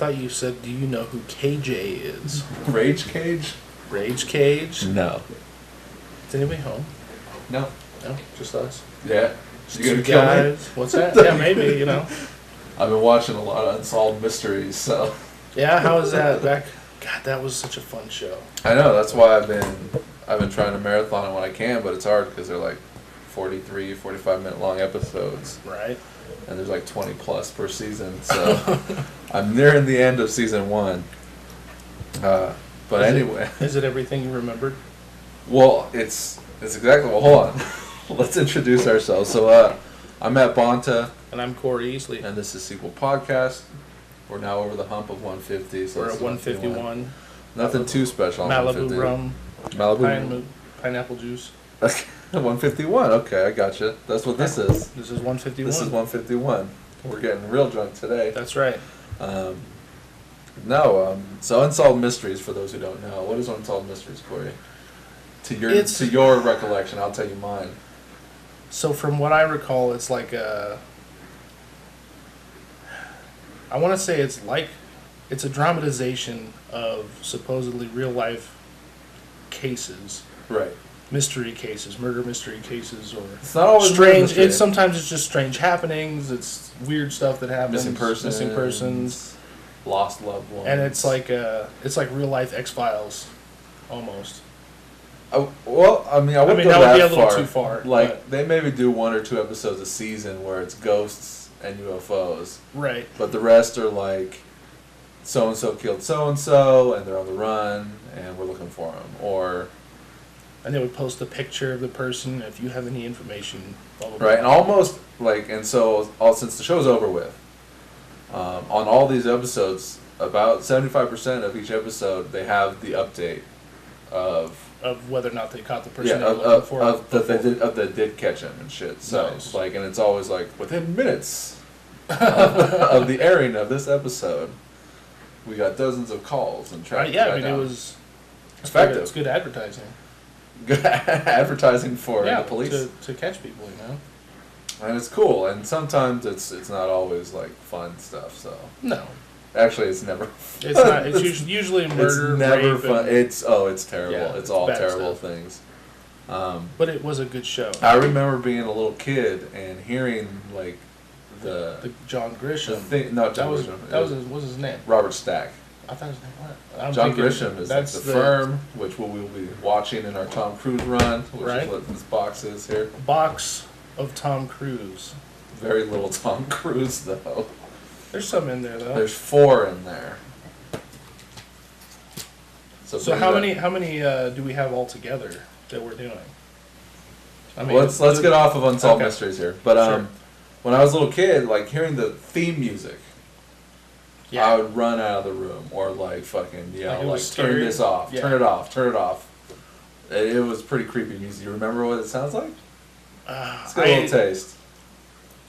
thought you said, do you know who KJ is? Rage Cage? Rage Cage? No. Is anybody home? No. No? Just us? Yeah. You gonna kill guys? Me? What's that? Yeah, maybe, you know. I've been watching a lot of Unsolved Mysteries, so... Yeah, how was that back? God, that was such a fun show. I know, that's why I've been trying to marathon it when I can, but it's hard because they're like 43, 45-minute long episodes. Right. And there's like 20 plus per season, so I'm nearing the end of season 1. But anyway. Is it everything you remembered? Well, it's exactly, well, hold on. Let's introduce ourselves. So I'm at Bonta. And I'm Cory Easley. And this is Sequel Podcast. We're now over the hump of 150. So we're at 151. Nothing too special on Malibu 150. rum. Malibu pineapple juice. 151. Okay, I gotcha. That's what this is. This is 151. This is 151. We're getting real drunk today. That's right. So Unsolved Mysteries, for those who don't know. What is Unsolved Mysteries, Cory? To your recollection, I'll tell you mine. So from what I recall, it's like a... I want to say it's a dramatization of supposedly real life cases. Right. Mystery cases, murder mystery cases, or it's not always strange. Sometimes it's just strange happenings. It's weird stuff that happens. Missing persons, lost loved ones, and it's like real life X-Files, almost. Well, I mean, I wouldn't go that that would be a little too far. Like they maybe do 1 or 2 episodes a season where it's ghosts and UFOs, right? But the rest are like, so and so killed so and so, and they're on the run, and we're looking for them, or. And they would post a picture of the person if you have any information. Blah, blah, blah. Right, and almost like, and so since the show's over with, on all these episodes, about 75% of each episode, they have the update of whether or not they caught the person. Yeah, of that they did catch him and shit. So nice. Like, and it's always like within minutes of the airing of this episode, we got dozens of calls and tracked. Yeah, I mean, it was effective. It's good advertising. Good advertising for the police to catch people, you know. And it's cool, and sometimes it's not always like fun stuff. So no, actually, it's never. It's not. It's usually murder. It's never rape, fun. It's terrible. Yeah, it's all terrible stuff. Things. But it was a good show. I remember being a little kid and hearing like the John Grisham. Grisham. What was his name? Robert Stack. I thought his name was. John Grisham is like the firm, which we will be watching in our Tom Cruise run, which is what this box is here. Box of Tom Cruise. Very little Tom Cruise, though. There's some in there, though. There's 4 in there. So how many do we have all together that we're doing? I mean, let's get off of Unsolved Mysteries here. But sure. When I was a little kid, like hearing the theme music, I would run out of the room or like fucking yell, like turn this off, turn it off, turn it off. It was pretty creepy music. You remember what it sounds like? Let's get a little taste.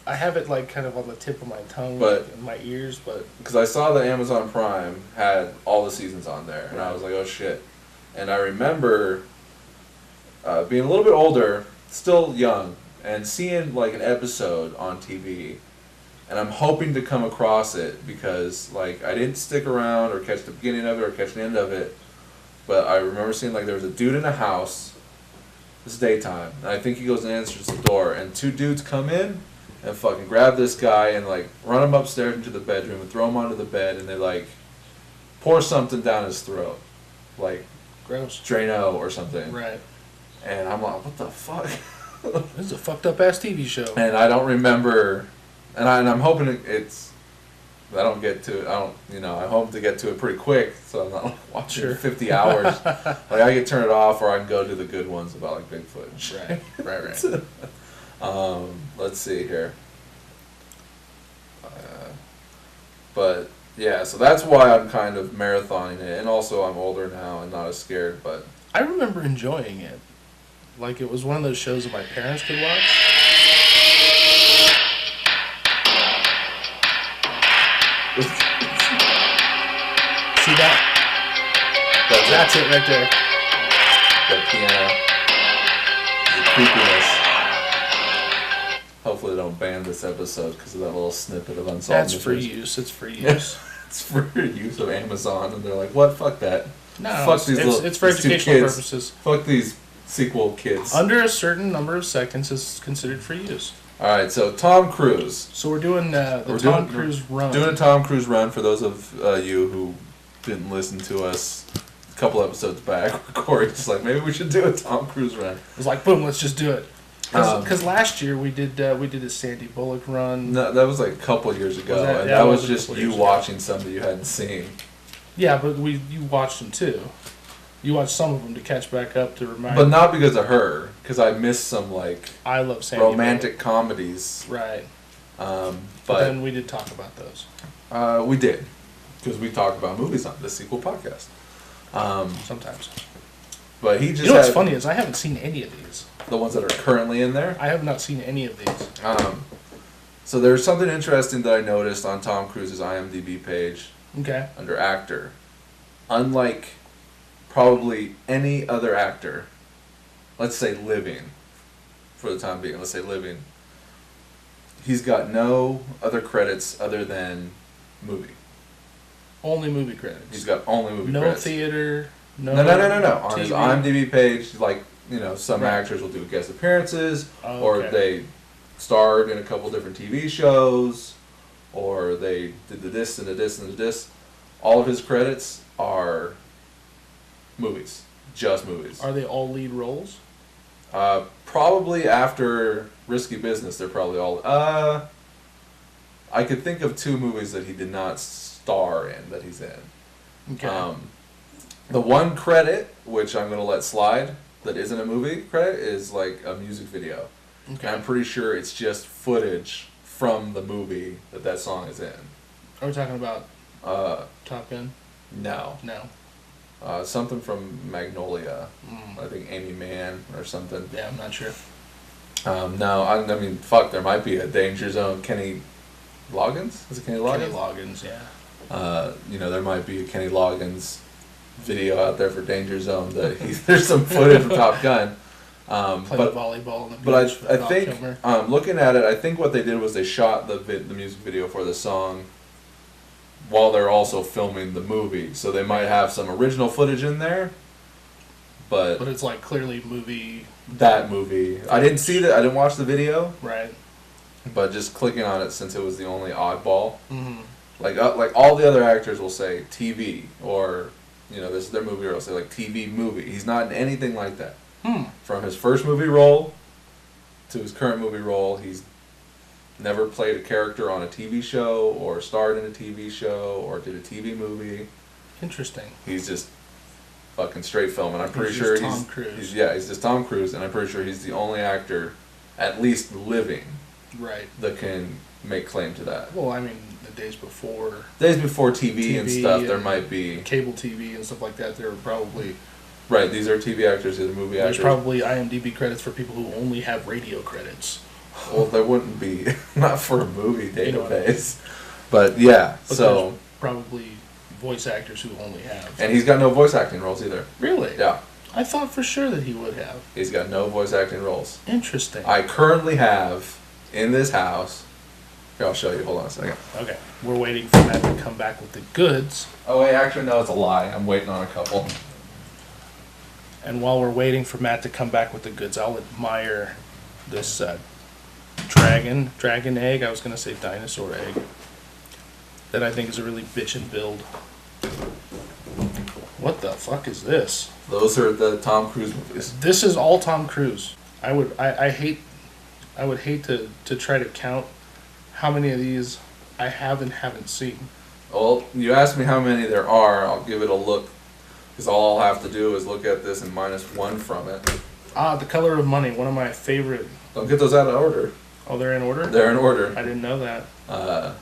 I have it like kind of on the tip of my tongue, in my ears, but because I saw that Amazon Prime had all the seasons on there, and I was like, oh shit. And I remember being a little bit older, still young, and seeing like an episode on TV. And I'm hoping to come across it because, like, I didn't stick around or catch the beginning of it or catch the end of it. But I remember seeing, like, there was a dude in a house. It's daytime. And I think he goes and answers the door. And 2 dudes come in and fucking grab this guy and, like, run him upstairs into the bedroom and throw him onto the bed. And they, like, pour something down his throat. Like, gross. Drano or something. Right. And I'm like, what the fuck? This is a fucked up ass TV show. And I don't remember... And I'm hoping it's. I don't get to it. I hope to get to it pretty quick, so I'm not like, watching 50 hours. Like I can turn it off, or I can go to the good ones about like Bigfoot and shit. Right. Let's see here. But yeah, so that's why I'm kind of marathoning it, and also I'm older now and not as scared. But I remember enjoying it. Like it was one of those shows that my parents could watch. See that? That's it right there. The piano. The creepiness. Hopefully they don't ban this episode because of that little snippet of Unsolved Mysteries. That's for use. It's for use. It's for use of Amazon, and they're like, "What? Fuck that! No, Fuck it's for these two educational kids. purposes. Fuck these sequel kids." Under a certain number of seconds is considered for use. All right, so Tom Cruise. So we're doing Tom Cruise run. Doing a Tom Cruise run for those of you who didn't listen to us a couple episodes back. Cory was like, maybe we should do a Tom Cruise run. It was like, boom, let's just do it. Because last year we did a Sandy Bullock run. No, that was like a couple years ago, and Yeah, that it was a just couple you years ago. watching some that you hadn't seen. Yeah, but you watched them too. You watched some of them to catch back up to remind. But not because of her, because I missed some like I love Sandy romantic comedies. Bullock. Right. But But then we did talk about those. we did, because we talk about movies on the sequel podcast. Sometimes. But he just You know what's had funny is I haven't seen any of these. the ones that are currently in there. I have not seen any of these. So there's something interesting that I noticed on Tom Cruise's IMDb page Okay. under actor. Unlike probably any other actor, let's say living, for the time being, let's say living, he's got no other credits other than movie. Only movie credits. He's got only movie no credits. theater. No. No. On his TV. IMDb page, like, some Right. actors will do guest appearances, Oh, or okay. they starred in a couple different TV shows, or they did the this and the this and the this. All of his credits are movies, just movies. Are they all lead roles? Probably after Risky Business, they're probably all. I could think of 2 movies that he did not star in that he's in. Okay. The one credit, which I'm going to let slide, that isn't a movie credit, is like a music video. Okay. And I'm pretty sure it's just footage from the movie that song is in. Are we talking about Top Gun? No. No. Something from Magnolia. Mm. I think Amy Mann or something. Yeah, I'm not sure. No, I mean, fuck, there might be a Danger Zone. Kenny Loggins? Is it Kenny Loggins? Kenny Loggins, yeah. There might be a Kenny Loggins video out there for Danger Zone that there's some footage from Top Gun. Playing volleyball on the beach. But with I Val think, Kilmer. looking at it, I think what they did was they shot the music video for the song while they're also filming the movie. So they might have some original footage in there, but it's like clearly movie. that movie, I didn't see that. I didn't watch the video, Right. but just clicking on it, since it was the only oddball, Mm-hmm. like all the other actors will say TV, or this is their movie, or they'll say like TV movie. He's not in anything like that. From his first movie role to his current movie role, he's never played a character on a TV show, or starred in a TV show, or did a TV movie. Interesting. He's just fucking straight film, and I'm pretty He's sure just Tom Cruise. he's just Tom Cruise, and I'm pretty sure he's the only actor, at least living, Right. that can make claim to that. Well, I mean, the days before Days before TV and TV stuff, there and might be. cable TV and stuff like that, there were probably Right, these are TV actors, these are movie there's actors. probably IMDb credits for people who only have radio credits. Well, there wouldn't be, not for a movie database. You know what I mean. But yeah, But so. there's probably voice actors who only have. And he's got no voice acting roles either. Really? Yeah, I thought for sure that he would have. he's got no voice acting roles. Interesting. I currently have, in this house, here, I'll show you, hold on a second. Okay. We're waiting for Matt to come back with the goods. Oh wait, actually no, it's a lie. I'm waiting on a couple. And while we're waiting for Matt to come back with the goods, I'll admire this dragon egg. I was going to say dinosaur egg. That I think is a really bitchin' build. What the fuck is this? Those are the Tom Cruise movies. This is all Tom Cruise. I would hate to try to count how many of these I have and haven't seen. Well, you asked me how many there are. I'll give it a look, because all I'll have to do is look at this and -1 from it. The Color of Money, one of my favorite. Don't get those out of order. Oh, they're in order? They're in order. I didn't know that.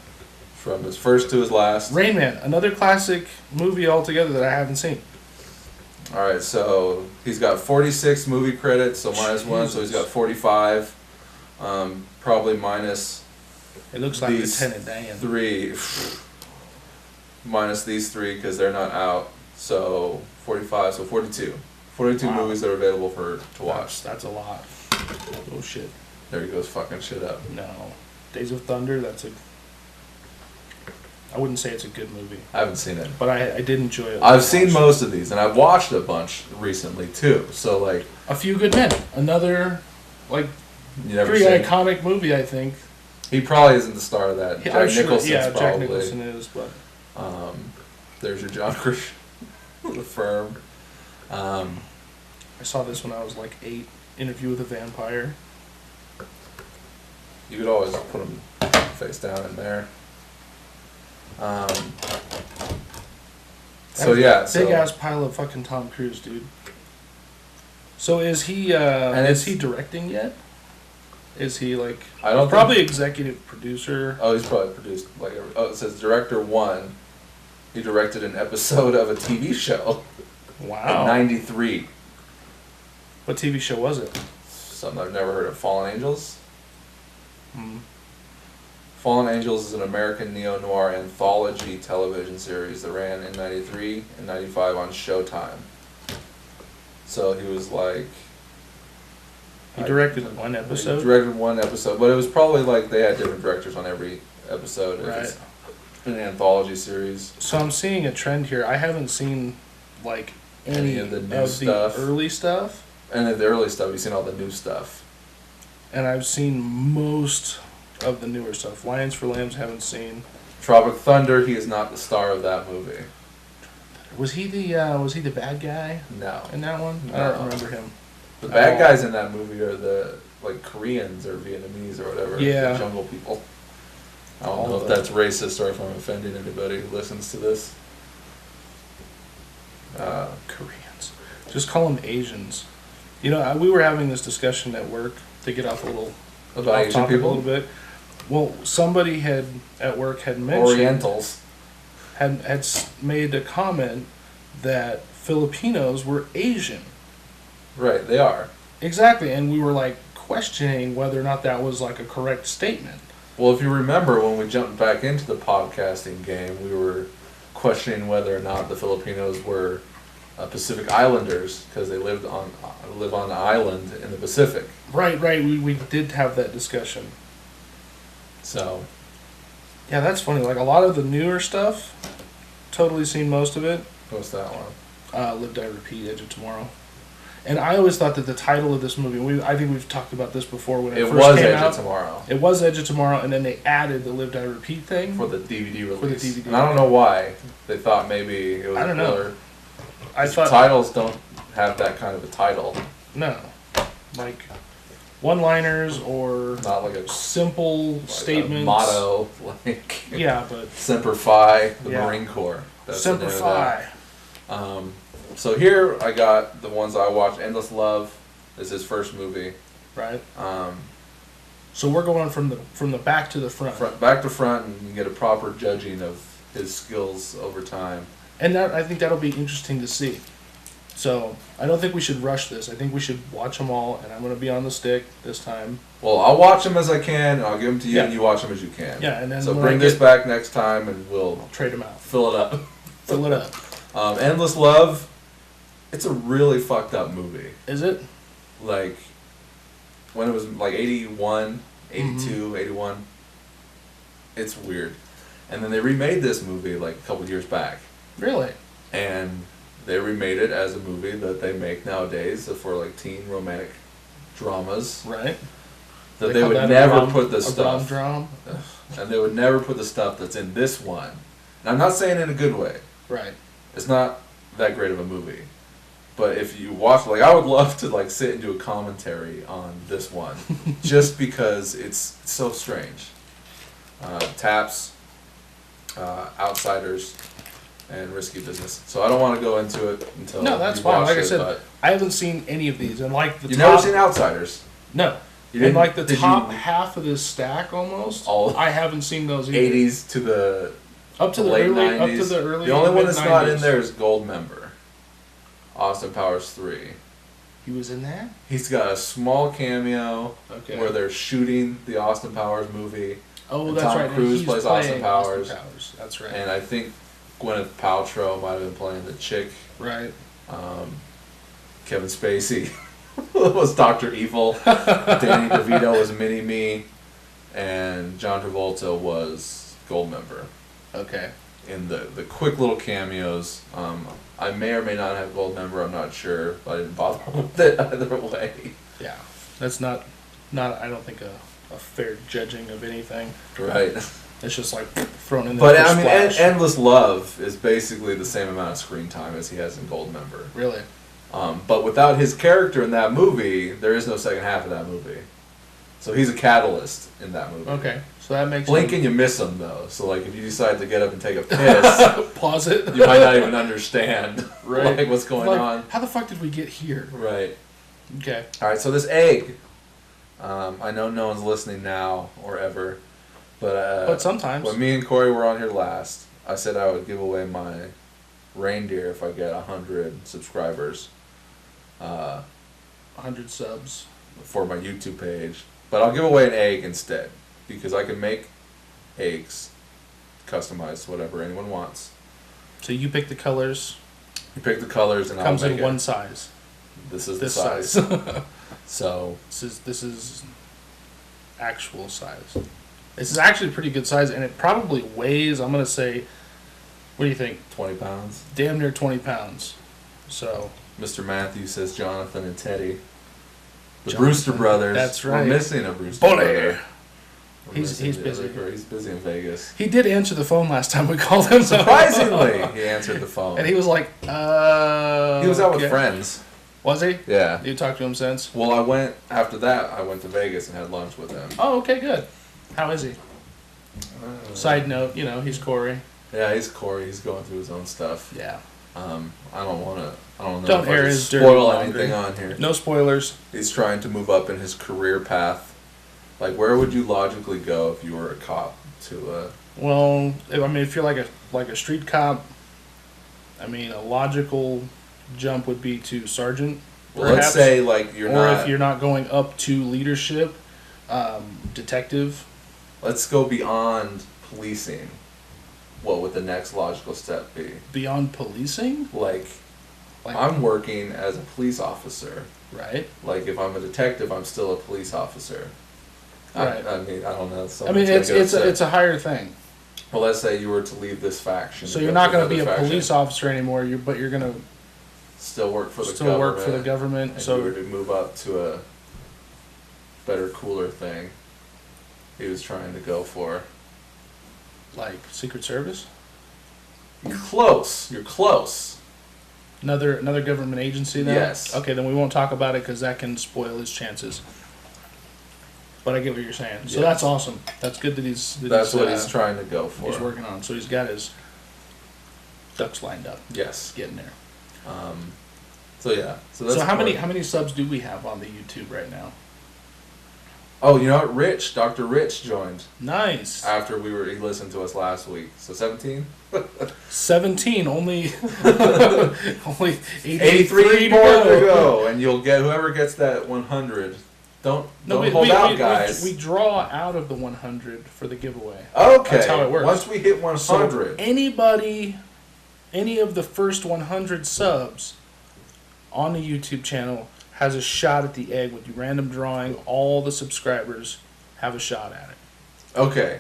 From his first to his last. Rain Man, another classic movie altogether that I haven't seen. All right, so he's got 46 movie credits, so -1, so he's got 45. Probably minus It looks like these Lieutenant Dan. 3. Minus these 3 because they're not out. So 45, so 42. 42 Wow. movies that are available to watch. That's a lot. Oh shit. There he goes fucking shit up. No. Days of Thunder, that's a I wouldn't say it's a good movie, I haven't seen it. but I did enjoy it. I've seen most of these, and I've watched a bunch recently too. So like, A Few Good Men, another like you never pretty seen. iconic movie, I think. He probably isn't the star of that. Yeah, I'm Jack sure, Nicholson's yeah, probably. Jack Nicholson is, but There's your John Grisham, The Firm. I saw this when I was like 8. Interview with a Vampire. You could always put him face down in there. So yeah, Big ass pile of fucking Tom Cruise, dude. So is he? And is he directing yet? Is he like? I don't probably executive producer. Oh, he's probably produced like. It says director 1. He directed an episode of a TV show. Wow. In '93. What TV show was it? Something I've never heard of. Fallen Angels. Hmm. Fallen Angels is an American neo-noir anthology television series that ran in '93 and '95 on Showtime. So he was like. He directed one episode. He directed one episode, but it was probably like they had different directors on every episode. If Right. it's an anthology series. So I'm seeing a trend here. I haven't seen like any of the of new stuff. the early stuff, And then the early stuff, you've seen all the new stuff. and I've seen most of the newer stuff. Lions for Lambs haven't seen. Tropic Thunder, he is not the star of that movie. Was he the bad guy No. in that one? I No. don't remember him. The At bad all. guys in that movie are the like Koreans or Vietnamese or whatever. Yeah. The jungle people. I don't All know if the- that's racist or if I'm offending anybody who listens to this. Koreans. Just call them Asians. You know, we were having this discussion at work to get off a little About off Asian topic people? a little bit. Well, somebody had at work had mentioned Orientals. had made a comment that Filipinos were Asian. Right, they are. Exactly, and we were like questioning whether or not that was like a correct statement. Well, if you remember when we jumped back into the podcasting game, we were questioning whether or not the Filipinos were Pacific Islanders because they live on an island in the Pacific. Right. We did have that discussion. So, Yeah, that's funny. Like a lot of the newer stuff, totally seen most of it. what's that one? Live, Die, Repeat, Edge of Tomorrow. And I always thought that the title of this movie, I think we've talked about this before when it It first was came Edge out. of Tomorrow It was Edge of Tomorrow, and then they added the Live, Die, Repeat thing. for the DVD release. For the DVD. And I don't know why they thought maybe it was I don't know. filler. I thought Titles don't have that kind of a title. no, like one-liners or Not like a simple like statements. a motto like Yeah, but Semper Fi, the Yeah. Marine Corps. That's the Semper name of Fi. that. So here I got the ones I watched. Endless Love is his first movie. Right. Um, So we're going from the back to the front. back to front, and you get a proper judging of his skills over time. And that I think that'll be interesting to see. So I don't think we should rush this. I think we should watch them all, and I'm going to be on the stick this time. Well, I'll watch them as I can, and I'll give them to you, Yeah. and you watch them as you can. Yeah, and then so when bring I this get- back next time, and we'll Trade them out. fill it up. Fill it up. Endless Love, it's a really fucked up movie. Is it? Like, when it was like 81, Mm-hmm. 82, 81, it's weird. And then they remade this movie like a couple years back. Really? And they remade it as a movie that they make nowadays for like teen romantic dramas. Right. That they call would that a never rom- put the a stuff. rom-drom? And they would never put the stuff that's in this one. And I'm not saying in a good way. Right. It's not that great of a movie. But if you watch, like, I would love to like sit and do a commentary on this one, just because it's so strange. Taps, Outsiders, and Risky Business. So I don't want to go into it until No, that's you fine. watch Like I it, said, but I haven't seen any of these, and like the you've top. never seen Outsiders. No. You And didn't- like the did top you- half of this stack, almost. All- I haven't seen those either. 80s to the Up to the late early. 90s. Up to the early. The only one that's not in mid-90s. there is Goldmember. Austin Powers 3. He was in that. He's got a small cameo Okay. where they're shooting the Austin Powers movie. Oh, and that's Tom right. and Cruise he's plays playing Austin Powers. That's right. And I think Gwyneth Paltrow might have been playing the chick. Right. Kevin Spacey was Dr. Evil. Danny DeVito was Mini-Me. And John Travolta was Goldmember. Okay. in the quick little cameos. I may or may not have gold member. I'm not sure, but I didn't bother with it either way. Yeah. That's not I don't think a fair judging of anything. Right. It's just like thrown in there. But for I mean, splash. Endless Love is basically the same amount of screen time as he has in Gold Member. Really? But without his character in that movie, there is no second half of that movie. So he's a catalyst in that movie. Okay. So that makes Blink and you miss him though. So like if you decide to get up and take a piss, pause it. you might not even understand Right. like what's going on. How the fuck did we get here? Right. Okay. All right. So this egg, I know no one's listening now or ever, But sometimes. when me and Cory were on here last, I said I would give away my reindeer if I get 100 subscribers 100 subs. for my YouTube page. But I'll give away an egg instead because I can make eggs customized to whatever anyone wants. So you pick the colors. You pick the colors and Comes I'll make in it. one size. This is This the size. size. So This is actual size. This is actually a pretty good size, and it probably weighs. I'm gonna say, what do you think? 20 pounds. Damn near 20 pounds. So Mr. Mathew says Jonathan and Teddy. The Jonathan, Brewster brothers. that's right. We're missing a Brewster Bonta. brother. We're He's missing the busy. other- He's busy in Vegas. he did answer the phone last time we called him. Surprisingly, he answered the phone. And he was like, He was out with okay. friends. Was he? Yeah. You talked to him since? Well, after that, I went to Vegas and had lunch with him. Oh, okay, good. How is he? Side note, he's Cory. Yeah, he's Cory. He's going through his own stuff. Yeah. I don't know Don't if I air can his dirty spoil laundry. anything on here. No spoilers. He's trying to move up in his career path. Like, where would you logically go if you were a cop to Well, if you're like a street cop, a logical jump would be to sergeant. well, let's perhaps. say, like, If you're not going up to leadership, detective. let's go beyond policing. What would the next logical step be? Beyond policing, Like, I'm working as a police officer. right? Like, if I'm a detective, I'm still a police officer. Right. I don't know. It's a higher thing. Well, let's say you were to leave this faction. So and you're go not to going to be a another faction, police officer anymore. But you're going to still work for the still government. work for the government. And So you were to move up to a better, cooler thing. He was trying to go for. like Secret Service, You're close. You're close. another government agency. Then? Yes. Okay, then we won't talk about it because that can spoil his chances. But I get what you're saying. So Yeah. that's awesome. That's good that he's. That's what he's trying to go for. He's working on. So he's got his ducks lined up. Yes. Getting there. So yeah. So that's How important. many subs do we have on the YouTube right now? Oh, you know what? Dr. Rich joined Nice. after he listened to us last week. So 17? 17. Only only 83 more to go, and you'll get whoever gets that 100. Don't hold out, guys. We draw out of the 100 for the giveaway. Okay. That's how it works. Once we hit 100, So any of the first 100 subs on the YouTube channel has a shot at the egg with you random drawing. All the subscribers have a shot at it. okay.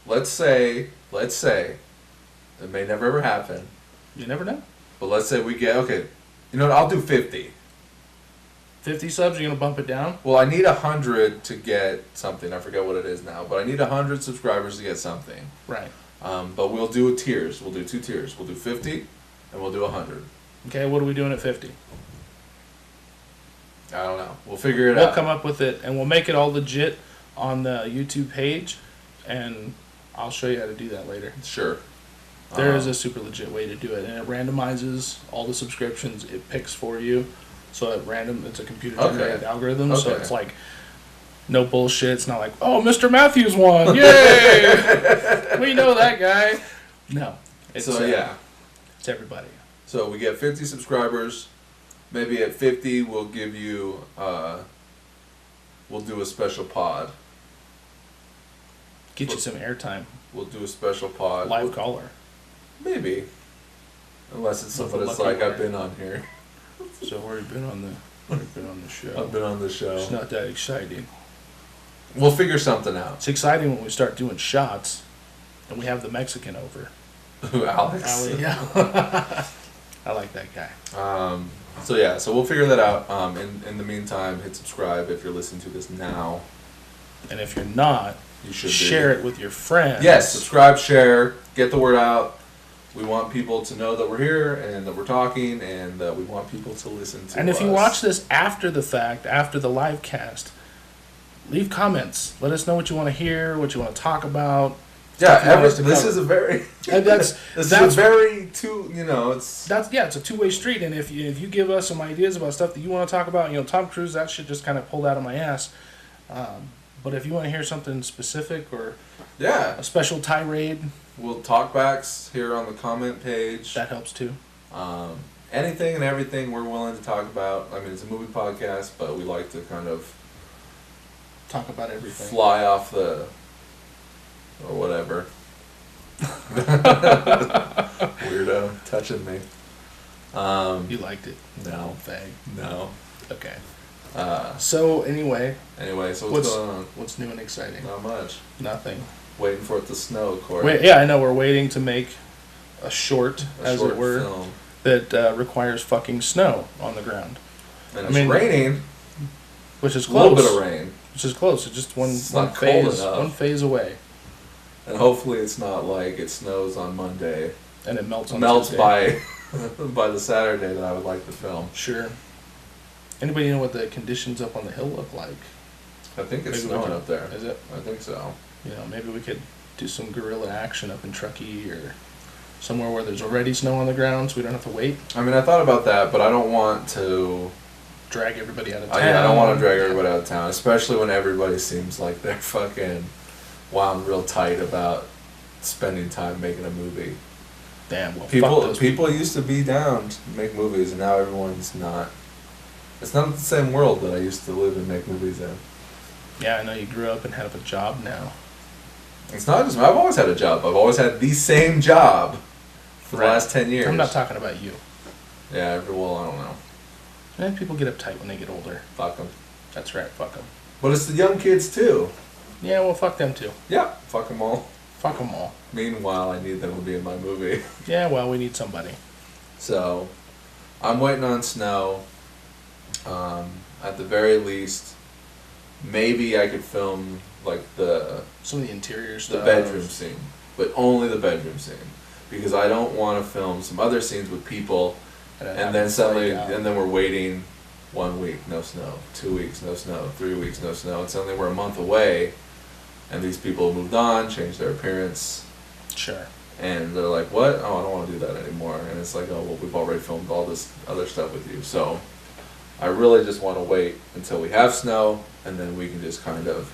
Let's say it may never ever happen, You never know. but let's say we get You know what? I'll do 50. 50 subs, you're gonna bump it down. Well, I need 100 to get something. I forget what it is now, but I need 100 subscribers to get something. Right. But we'll do tiers. We'll do 2 tiers. We'll do 50, and we'll do 100. Okay. What are we doing at 50? I don't know. We'll figure it We'll out. come up with it, and we'll make it all legit on the YouTube page, and I'll show you how to do that later. Sure. There is a super legit way to do it, and it randomizes all the subscriptions. It picks for you, so it's a computer generated algorithm. So Okay. it's like no bullshit. It's not like, oh, Mr. Matthews won, yay! We know that guy. No, it's it's everybody. So we get 50 subscribers. Maybe at 50, we'll give you. We'll do a special pod. Get you some airtime. We'll do a special pod. Live caller. Maybe. Unless it's With something a that's lucky like I've winner. been on here. So already been on the show. I've been on the show. It's not that exciting. We'll figure something out. It's exciting when we start doing shots. And we have the Mexican over. Alex. Ali, yeah. I like that guy. So we'll figure that out. In the meantime, hit subscribe if you're listening to this now. And if you're not, You should share it with your friends. Yes, subscribe, share, get the word out. We want people to know that we're here and that we're talking, and that we want people to listen to us. And if you watch this after the fact, after the live cast, leave comments. Let us know what you want to hear, what you want to talk about. Yeah, this is a very that's it's a two-way street. And if you give us some ideas about stuff that you want to talk about, Tom Cruise, that shit just kind of pulled out of my ass. But if you want to hear something specific or a special tirade, we'll talk backs here on the comment page. That helps too. Anything and everything we're willing to talk about. I mean, it's a movie podcast, but we like to kind of talk about everything. Fly off the or whatever. Weirdo touching me. You liked it? No. Fag. No. Okay. So anyway, so what's going on? What's new and exciting? Not much. Nothing. Waiting for it to snow, Cory. Yeah, I know. We're waiting to make a short as it were, film that requires fucking snow on the ground. And it's raining, which is close. A little bit of rain, which is close. It's just one phase away. And hopefully it's not like it snows on Monday and it melts on Tuesday. by the Saturday that I would like to film. Sure. Anybody know what the conditions up on the hill look like? I think it's snowing up there. Is it? I think so. Maybe we could do some guerrilla action up in Truckee or somewhere where there's already snow on the ground, so we don't have to wait. I mean, I thought about that, but I don't want to drag everybody out of town. I don't want to drag everybody out of town, especially when everybody seems like they're fucking wound real tight about spending time making a movie. Damn, well, people used to be down to make movies, and now everyone's not. It's not the same world that I used to live and make movies in. Yeah, I know you grew up and have a job now. It's not just... I've always had a job. I've always had the same job for the last 10 years. I'm not talking about you. Yeah, I don't know. And people get uptight when they get older. Fuck them. That's right, fuck them. But it's the young kids, too. Yeah, well, fuck them, too. Yeah, fuck them all. Fuck them all. Meanwhile, I need them to be in my movie. Yeah, well, we need somebody. So, I'm waiting on snow. At the very least, maybe I could film like some of the interior stuff, the bedroom scene, but only the bedroom scene, because I don't want to film some other scenes with people, and then suddenly, and then we're waiting 1 week, no snow, 2 weeks, no snow, 3 weeks, no snow, and suddenly we're a month away, and these people have moved on, changed their appearance. Sure. And they're like, what? Oh, I don't want to do that anymore. And it's like, oh, well, we've already filmed all this other stuff with you. So I really just want to wait until we have snow, and then we can just kind of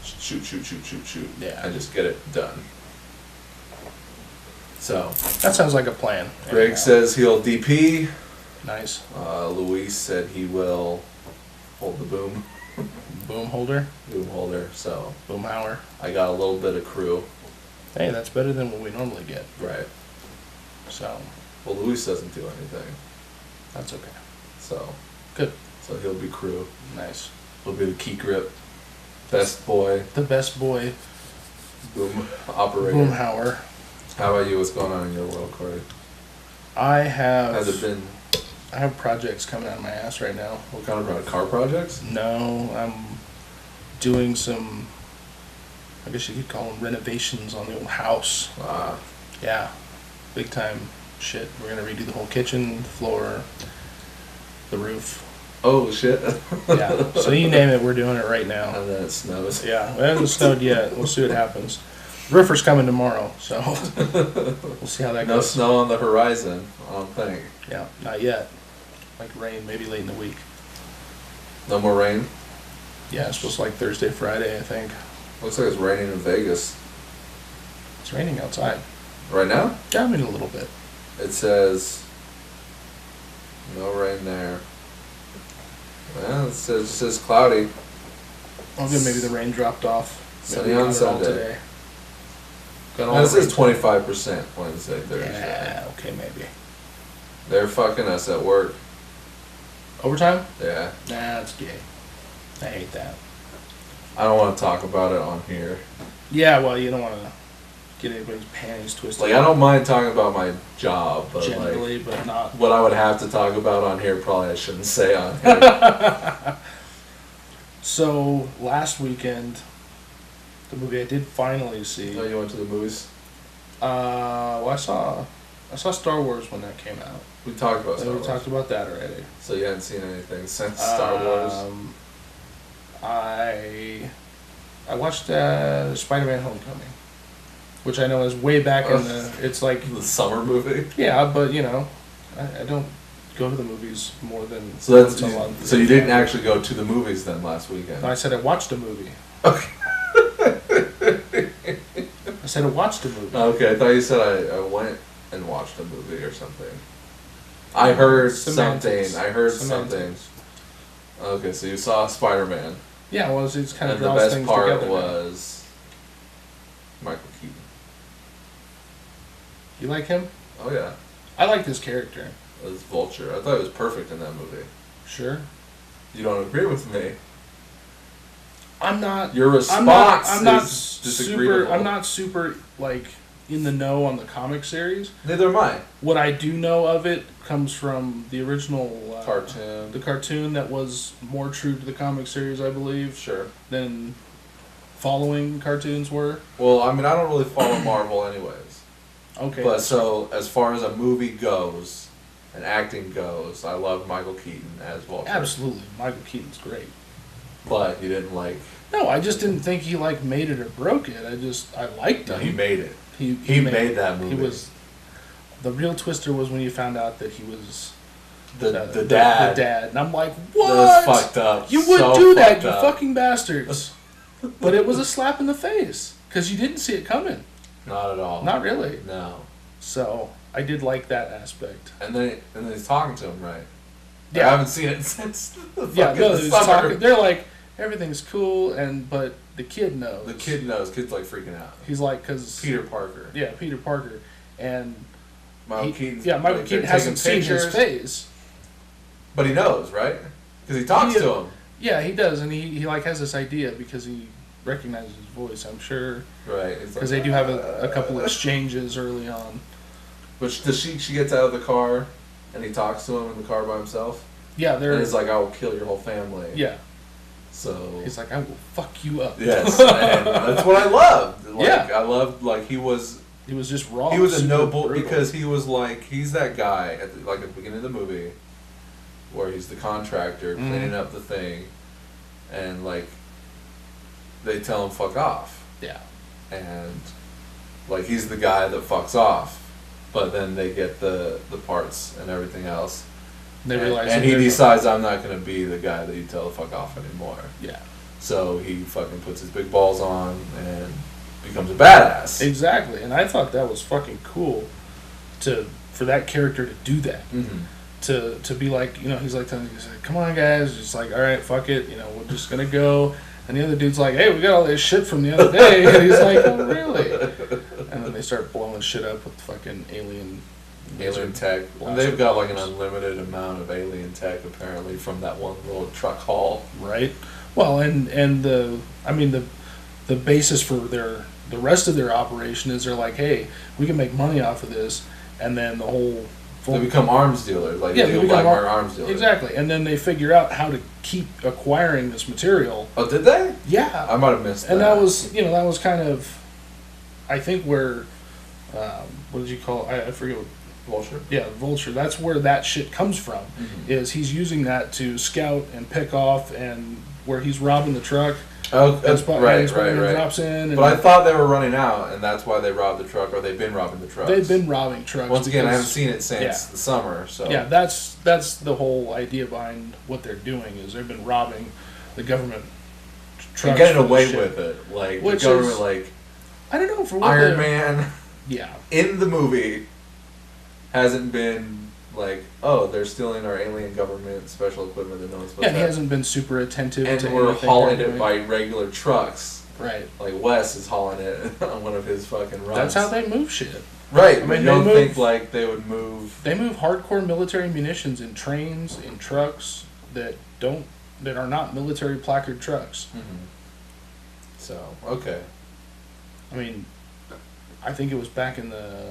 shoot, yeah, and just get it done. So that sounds like a plan. Greg says he'll DP. Nice. Luis said he will hold the boom. Boom holder. Boom holder. So boomhauer. I got a little bit of crew. Hey, that's better than what we normally get. Right. So. Well, Luis doesn't do anything. That's okay. So. Good. So he'll be crew. Nice. He'll be the key grip. Best boy. The best boy. Boom operator. Boomhauer. How about you? What's going on in your world, Cory? I have... Has it been... I have projects coming out of my ass right now. What kind of car projects? No, I'm doing some... I guess you could call them renovations on the old house. Yeah. Big time shit. We're going to redo the whole kitchen, the floor, the roof. Oh, shit. Yeah. So you name it, we're doing it right now. And then it snows. Yeah. It hasn't snowed yet. We'll see what happens. Roofer's coming tomorrow, so we'll see how that goes. No snow on the horizon, I don't think. Yeah, not yet. Like rain, maybe late in the week. No more rain? Yeah, it's supposed to like Thursday, Friday, I think. Looks like it's raining in Vegas. It's raining outside. Right now? Yeah, I mean a little bit. It says no rain there. Well, it says cloudy. Oh, good. Maybe the rain dropped off. Sunny on Sunday. Today. It says 25% Wednesday, Thursday. Yeah, okay, maybe. They're fucking us at work. Overtime? Yeah. Nah, that's gay. I hate that. I don't want to talk about it on here. Yeah, well, you don't want to get anybody's panties twisted. Like, I don't mind talking about my job, but generally, like, but not. what I would have to talk about on here, probably I shouldn't say on here. So last weekend, the movie I did finally see. Oh, you went to the movies? Well, I saw Star Wars when that came out. We talked about Star We Wars. talked about that already. So you hadn't seen anything since Star Wars? I watched Spider-Man: Homecoming, which I know is way back in the. It's like The summer movie? yeah, but you know, I don't go to the movies more than So once a month. so you didn't actually go to the movies then last weekend? No, I said I watched a movie. Okay. I said I watched a movie. Okay, I thought you said I went and watched a movie or something. I heard Semantics. something. I heard Semantics. something. Okay, so you saw Spider-Man. Yeah, well, it's kind of And the draws best things part together. was Michael Keaton. You like him? Oh yeah, I like this character. as Vulture. I thought it was perfect in that movie. Sure. You don't agree with me. I'm not. Your response I'm not is super. disagreeable. I'm not super like in the know on the comic series. Neither am I. What I do know of it comes from the original Cartoon. the cartoon that was more true to the comic series, I believe, Sure. than following cartoons were. Well, I mean, I don't really follow Marvel anyways. Okay. But so, as far as a movie goes, and acting goes, I love Michael Keaton as Vulture. Absolutely, Michael Keaton's great. But you didn't like... No, I just didn't think he like made it or broke it. I liked No, him. he made it. He made that movie. He was. The real twister was when you found out that he was The the dad. The dad, and I'm like, what? That was fucked up. You would So do that, fucked you up. fucking bastards. But it was a slap in the face because you didn't see it coming. Not at all. Not really. No. So I did like that aspect. And then he's talking to him, right? Yeah. I haven't seen it since the Yeah, fucking no, they're summer. talking. They're like, everything's cool, but the kid knows. The kid knows. Kid's like freaking out. He's like, because Peter Parker. Yeah, Peter Parker, and Michael Keaton's Michael like, Keaton they're hasn't taking seen his pictures, face. but he knows, right? Because he talks to him. Yeah, he does, and he like has this idea because he recognizes his voice. I'm sure Right. because they do have a couple exchanges early on. But does she gets out of the car and he talks to him in the car by himself? Yeah, And they're he's like, I will kill your whole family. yeah. So He's like, I will fuck you up. yes, and that's what I loved. Like, Yeah. I loved like he was just raw. he was a super noble brutal. because he was like he's that guy at the beginning of the movie where he's the contractor cleaning up the thing, and like they tell him fuck off, yeah, and like he's the guy that fucks off, but then they get the parts and everything else. they realize and that he there's decides I'm not gonna be the guy that you tell to fuck off anymore. yeah, So he fucking puts his big balls on and becomes a badass. exactly. And I thought that was fucking cool for that character to do that. Mm-hmm. To be like, you know, he's like, come on guys, just like, all right, fuck it, you know, we're just gonna go. And the other dude's like, hey, we got all this shit from the other day. And he's like, oh really? And then they start blowing shit up with fucking alien tech. blaster They've got like an bombs. unlimited amount of alien tech apparently from that one little truck haul. Right. Well, and the basis for the rest of their operation is they're like, hey, we can make money off of this, and then the whole They become arms dealers, like Yeah, they they do become black market arms dealers. exactly, and then they figure out how to keep acquiring this material. Oh, did they? Yeah. I might have missed that. And that was kind of, I think where, what did you call it? I forget what. Vulture. Yeah, Vulture. That's where that shit comes from. Mm-hmm. Is he's using that to scout and pick off, and where he's robbing the truck. Oh, And right. drops in. And But I thought they were running out, and that's why they robbed the truck, or they've been robbing the trucks. they've been robbing trucks. Once again, I haven't because- seen it since yeah. the summer, so. Yeah, that's the whole idea behind what they're doing is they've been robbing the government trucks. And getting for away shit. with it. Like, Which the government, is- like, I don't know for what Iron the- Man Yeah. in the movie hasn't been like, oh, they're stealing our alien government special equipment that no one's supposed Yeah, and to he have. hasn't been super attentive And to we're anything hauling they're it doing. by regular trucks. Right. Like Wes is hauling it on one of his fucking runs. That's how they move shit. Right, I but mean, you they don't move- think like they would move. They move hardcore military munitions in trains, in trucks that are not military placard trucks. Mm-hmm. So okay, I mean, I think it was back in the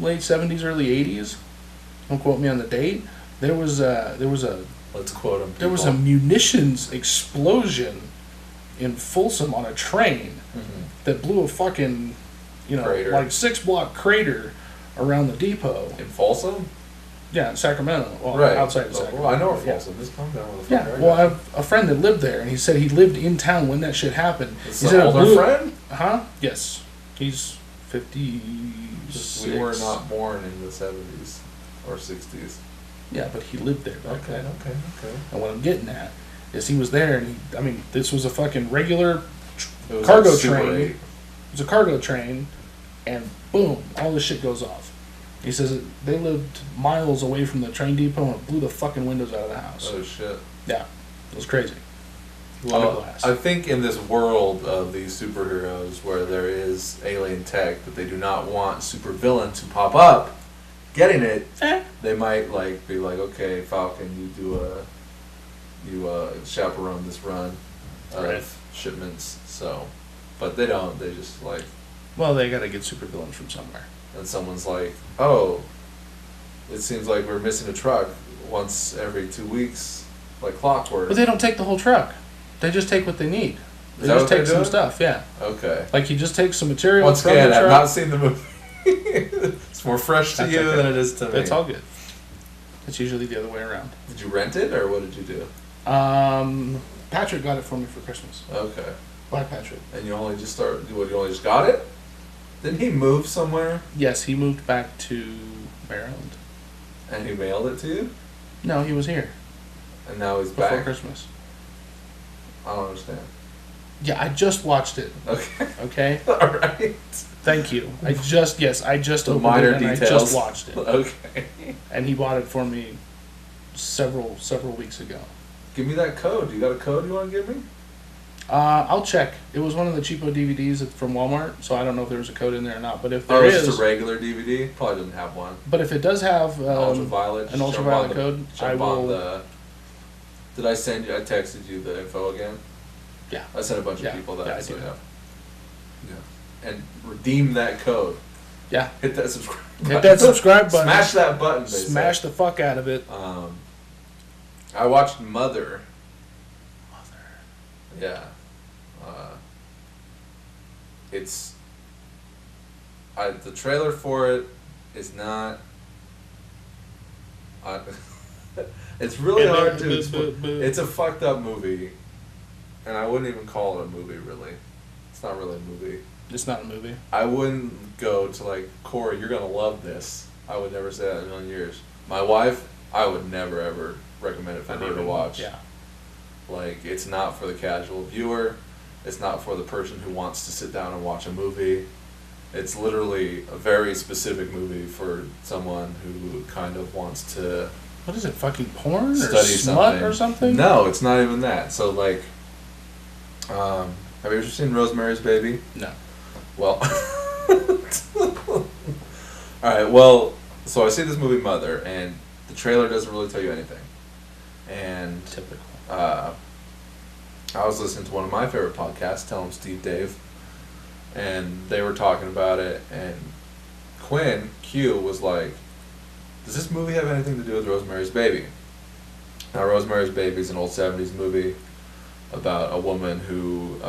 late 70s, early 80s. Don't quote me on the date. There was a Let's quote him. there was a munitions explosion in Folsom on a train that blew a fucking, Crater. like 6-block crater around the depot. In Folsom? Yeah, in Sacramento. Well, Right. outside of Sacramento. Well, I know where Yeah. Folsom is. Calm down, motherfucker. Yeah, well, I have a friend that lived there, and he said he lived in town when that shit happened. It's He an said it older blew- friend? Huh? Yes. He's 56. We were not born in the 70s or 60s. Yeah, but he lived there back Okay. then. Okay. And what I'm getting at is he was there, and this was a fucking regular It was cargo like Super train. 8. It was a cargo train, and boom, all this shit goes off. He says that they lived miles away from the train depot, and it blew the fucking windows out of the house. Oh shit. Yeah, it was crazy. A lot of glass. I think in this world of these superheroes where there is alien tech, but they do not want supervillain to pop up, getting it, they might be like, okay, Falcon, you chaperone this run of Right. shipments. So, but they don't. They just like, Well, they gotta get supervillains from somewhere. and someone's like, oh, it seems like we're missing a truck once every 2 weeks, like clockwork. But they don't take the whole truck. They just take what they need. They Is that just what they're take some doing? stuff, yeah. Okay. Like you just take some material Once from again, the I've truck. not seen the movie. It's more fresh to That's you okay. than it is to me. It's all good. It's usually the other way around. Did you rent it, or what did you do? Patrick got it for me for Christmas. Okay. Black Patrick. And you only just you only just got it? Didn't he move somewhere Yes, he moved back to Maryland. and he mailed it to you? No, he was here And now he's before back? Christmas. I don't understand. Yeah, I just watched it. Okay. Okay? Alright. Thank you. I just The opened minor it and I details. just watched it. Okay. And he bought it for me several weeks ago. Give me that code. You got a code you want to give me? I'll check. It was one of the cheapo DVDs from Walmart, so I don't know if there was a code in there or not. But if Or there it's is, just a regular DVD? Probably doesn't have one. but if it does have Ultraviolet. an just ultraviolet jump on code, jump I on will. Did I send you? I texted you the info again. Yeah. I sent a bunch of Yeah. people that. Yeah, I so do. Yeah. And redeem that code. Yeah. Hit that subscribe. Hit that subscribe button. Smash that button. They Smash say. the fuck out of it. I watched Mother. Yeah. It's. The trailer for it is not. It's really hard to explain. It's a fucked up movie, and I wouldn't even call it a movie. Really, it's not really a movie. It's not a movie. I wouldn't go to like, Cory, you're gonna love this. I would never say that in a million years. My wife, I would never ever recommend it for her to watch. Yeah. Like, it's not for the casual viewer. It's not for the person who wants to sit down and watch a movie. It's literally a very specific movie for someone who kind of wants to What is it? Fucking porn or study smut something. or something? No, it's not even that. So like, have you ever seen Rosemary's Baby? No. Well, alright, well, so I see this movie Mother, and the trailer doesn't really tell you anything. And Typical. I was listening to one of my favorite podcasts, Tell 'em Steve Dave, and they were talking about it, and Q was like, does this movie have anything to do with Rosemary's Baby? Now, Rosemary's Baby is an old 70s movie about a woman who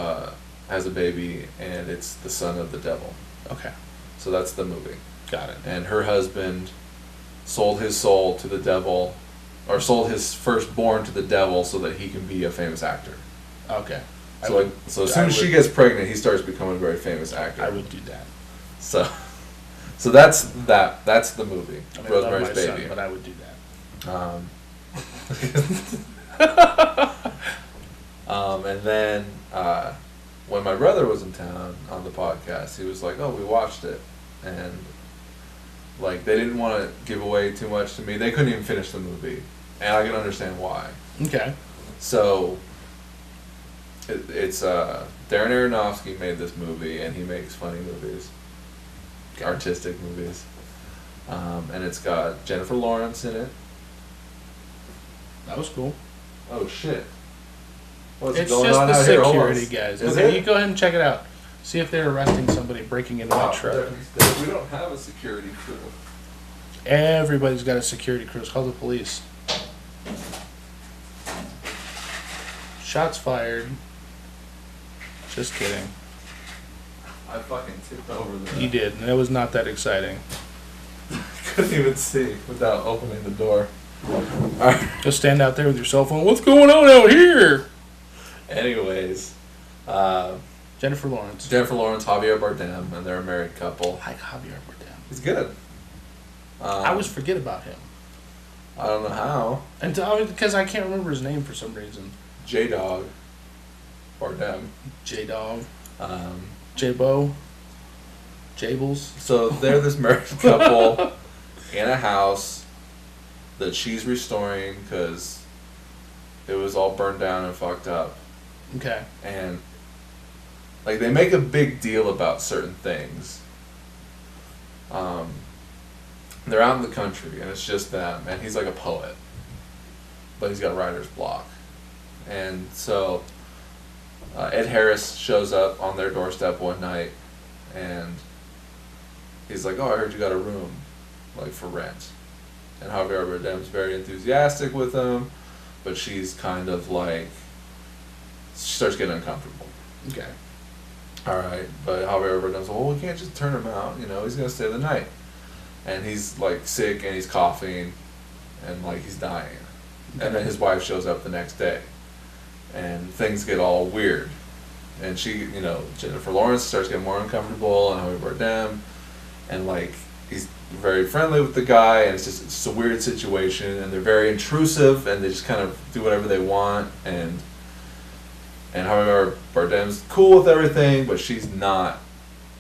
has a baby, and it's the son of the devil. Okay. So that's the movie. Got it. And her husband sold his soul to the devil, or sold his firstborn to the devil so that he can be a famous actor. Okay. So as soon as she gets pregnant, he starts becoming a very famous actor. I would do that. So that's that. That's the movie. I mean, Rosemary's I love my Baby. son, but I would do that. And then when my brother was in town on the podcast, he was like, "Oh, we watched it," and like they didn't want to give away too much to me. They couldn't even finish the movie, and I can understand why. Okay. So it's Darren Aronofsky made this movie, and he makes funny movies, artistic movies, and it's got Jennifer Lawrence in it. That was cool. Oh shit! What's It's going just on the out here? Hold on. security guys. Is Okay, it? you go ahead and check it out. See if they're arresting somebody breaking into my truck. We don't have a security crew. Everybody's got a security crew. It's called the police. Shots fired. Just kidding. I fucking tipped over the... You did, and it was not that exciting. Couldn't even see without opening the door. Alright. Just stand out there with your cell phone. What's going on out here? Anyways, Jennifer Lawrence. Javier Bardem, and they're a married couple. I like Javier Bardem. He's good. I always forget about him. I don't know how. Because I can't remember his name for some reason. J-Dog Bardem. J-Dog. J-Bo. Jables. So they're this married couple in a house that she's restoring because it was all burned down and fucked up. Okay. And like they make a big deal about certain things. They're out in the country and it's just them, and he's like a poet, but he's got writer's block. And so Ed Harris shows up on their doorstep one night, and he's like, "Oh, I heard you got a room, like, for rent." And Javier Bardem's very enthusiastic with him, but she's kind of like, she starts getting uncomfortable. Okay. All right, but Javier Bardem's like, "Well, we can't just turn him out. You know, he's gonna stay the night." And he's like sick and he's coughing, and like he's dying. Okay. And then his wife shows up the next day, and things get all weird. And she, you know, Jennifer Lawrence starts getting more uncomfortable, and Javier Bardem, and like he's very friendly with the guy, and it's just a weird situation, and they're very intrusive, and they just kind of do whatever they want, and Javier Bardem's cool with everything, but she's not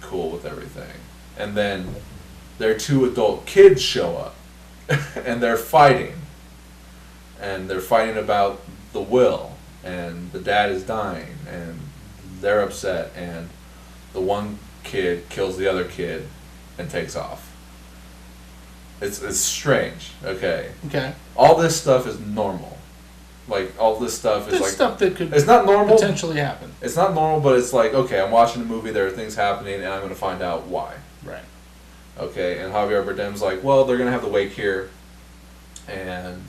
cool with everything. And then their two adult kids show up, and they're fighting, about the will, and the dad is dying, and they're upset, and the one kid kills the other kid and takes off. It's strange. Okay. All this stuff is normal. Like, all this stuff is stuff that could it's not normal, potentially happen. It's not normal, but it's like, okay, I'm watching a movie, there are things happening, and I'm going to find out why. Right. Okay, and Javier Bardem's like, well, they're going to have the wake here, and...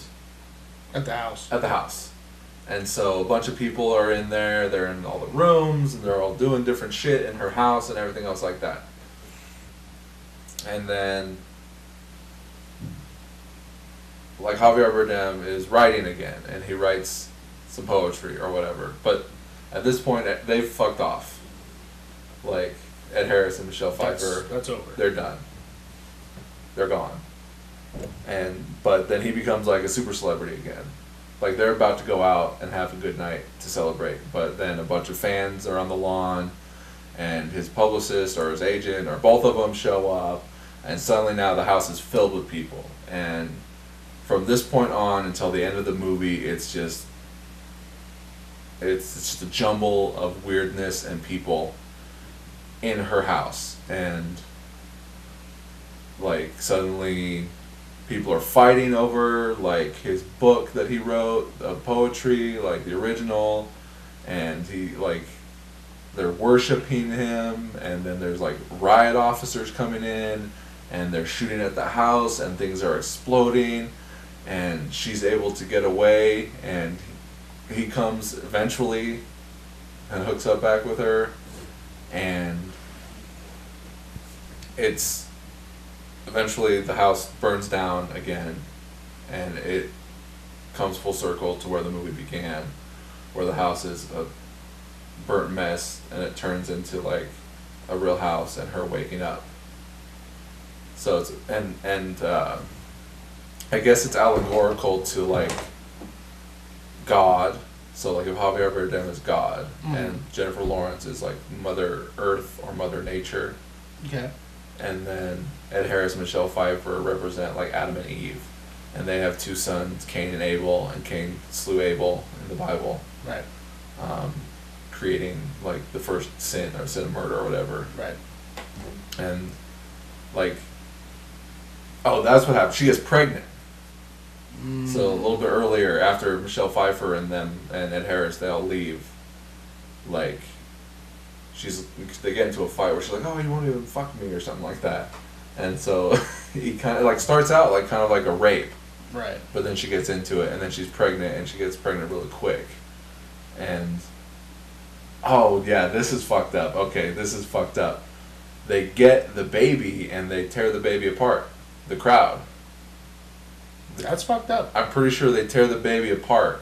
At the house. At the house. And so a bunch of people are in there, they're in all the rooms, and they're all doing different shit in her house and everything else like that. And then, like, Javier Bardem is writing again, and he writes some poetry or whatever. But at this point, they've fucked off. Like, Ed Harris and Michelle Pfeiffer. That's over. They're done. They're gone. But then he becomes like a super celebrity again. Like, they're about to go out and have a good night to celebrate, but then a bunch of fans are on the lawn, and his publicist or his agent or both of them show up, and suddenly now the house is filled with people. And from this point on until the end of the movie, it's just a jumble of weirdness and people in her house. And like, suddenly people are fighting over like his book that he wrote of poetry, like the original, and they're worshiping him, and then there's like riot officers coming in, and they're shooting at the house, and things are exploding, and she's able to get away, and he comes eventually and hooks up back with her, and it's eventually the house burns down again, and it comes full circle to where the movie began, where the house is a burnt mess, and it turns into like a real house and her waking up. So it's I guess it's allegorical to like God. So like if Javier Bardem is God, and Jennifer Lawrence is like Mother Earth or Mother Nature. Okay. And then Ed Harris and Michelle Pfeiffer represent like Adam and Eve, and they have two sons, Cain and Abel, and Cain slew Abel in the Bible. Right. Creating like the first sin or sin of murder or whatever. Right. And like, oh, that's what happened. She is pregnant. So a little bit earlier, after Michelle Pfeiffer and them and Ed Harris, they all leave. Like, they get into a fight where she's like, oh, you won't even fuck me or something like that. And so he kind of like starts out like kind of like a rape. Right. But then she gets into it, and then she's pregnant, and she gets pregnant really quick. And, oh yeah, this is fucked up. Okay, this is fucked up. They get the baby, and they tear the baby apart. The crowd. That's fucked up. I'm pretty sure they tear the baby apart.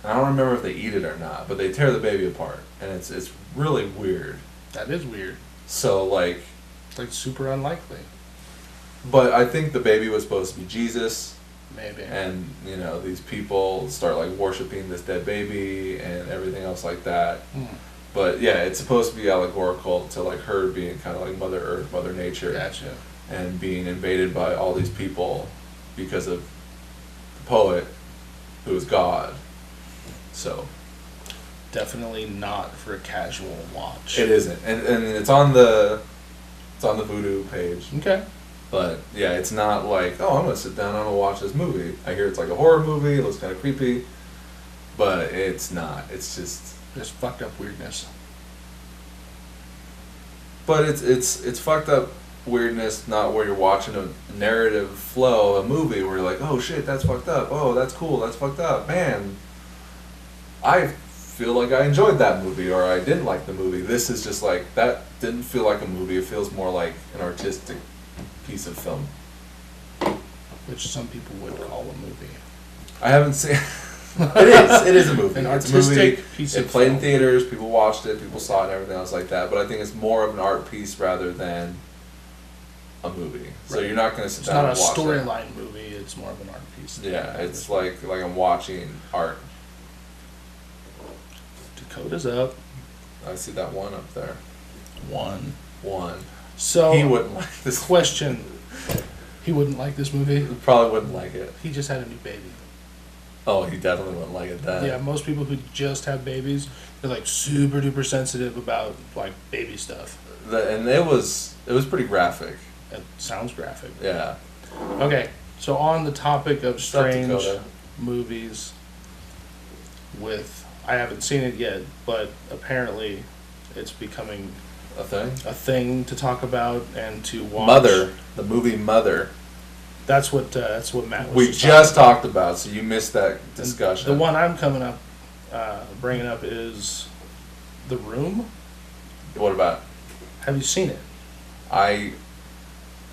I don't remember if they eat it or not, but they tear the baby apart, and it's really weird. That is weird. So like, It's like super unlikely. but I think the baby was supposed to be Jesus, Maybe. and you know these people start like worshiping this dead baby and everything else like that. But yeah, it's supposed to be allegorical to like her being kind of like Mother Earth, Mother Nature, Gotcha. and being invaded by all these people because of the poet who is God. So Definitely not for a casual watch. it isn't, and it's on the Voodoo page. Okay. But yeah, it's not like, oh, I'm gonna sit down and I'm gonna watch this movie. I hear it's like a horror movie, it looks kind of creepy, but it's not. It's just. There's fucked up weirdness. But it's fucked up weirdness, not where you're watching a narrative flow, a movie where you're like, oh shit, that's fucked up. Oh, that's cool. That's fucked up. Man, I feel like I enjoyed that movie, or I didn't like the movie. This is just like, that didn't feel like a movie. It feels more like an artistic piece of film. Which some people would call a movie. I haven't seen. It is a movie. An It's a artistic movie. piece It of played film. in theaters. People watched it. People saw it and everything else like that. But I think it's more of an art piece rather than a movie. So Right. you're not going to sit It's down not a and watch that. storyline movie. It's more of an art piece. Yeah, it's like I'm watching art. Dakota's up. I see that one up there. One. One. So He wouldn't like this. question. He wouldn't like this movie. He probably wouldn't like it. He just had a new baby. Oh, he definitely wouldn't like it then. Yeah, most people who just have babies, they're like super duper sensitive about like baby stuff. And it was pretty graphic. It sounds graphic. Yeah. Okay, so on the topic of South strange Dakota. movies with, I haven't seen it yet, but apparently it's becoming A thing. a thing to talk about and to watch. Mother, the movie Mother. That's what Matt was We just just talking talked about, so you missed that about. discussion. The one I'm coming up, bringing up is The Room. What about? Have you seen it? I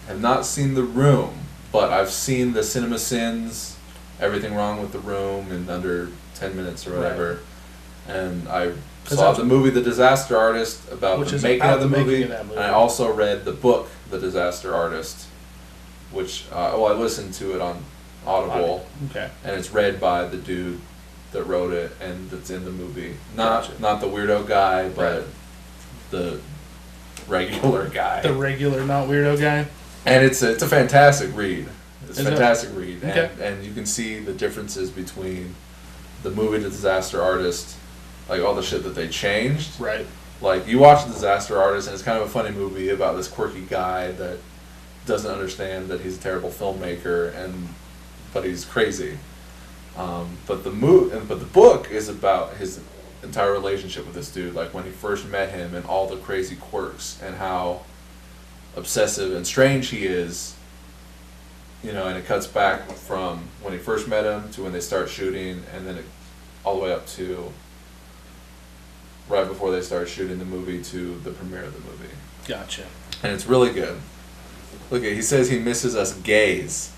have not seen The Room, but I've seen the Cinema Sins, Everything Wrong with the Room in under 10 minutes or whatever. And I 'Cause saw that's- the movie The Disaster Artist about Which the is making about of the the making movie, of that movie. and I also read the book The Disaster Artist, which I listened to it on Audible, Okay. and it's read by the dude that wrote it and that's in the movie. Gotcha. Not the weirdo guy, but Right. the regular guy. The regular, not weirdo guy. And it's a fantastic read. It's a Is it? fantastic read, Okay. and you can see the differences between the movie The Disaster Artist, like all the shit that they changed. Right. Like you watch The Disaster Artist, and it's kind of a funny movie about this quirky guy that doesn't understand that he's a terrible filmmaker, but he's crazy. But the book is about his entire relationship with this dude, like when he first met him and all the crazy quirks and how obsessive and strange he is. You know, and it cuts back from when he first met him to when they start shooting, and then all the way up to right before they start shooting the movie to the premiere of the movie. Gotcha. And it's really good. Look, he says he misses us gays.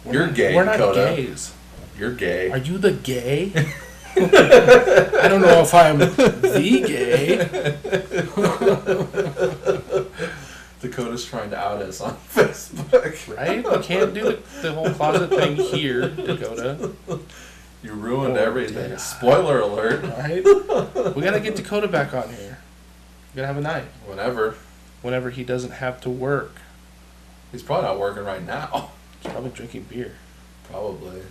You're gay, We're not Dakota. gays. You're gay. Are you the gay? I don't know if I'm the gay. Dakota's trying to out us on Facebook. Right? We can't do the whole closet thing here, Dakota. You ruined Oh, everything. yeah. Spoiler alert. Alright? We gotta get Dakota back on here. We gotta have a night. Whenever he doesn't have to work. He's probably not working right now. He's probably drinking beer. Probably.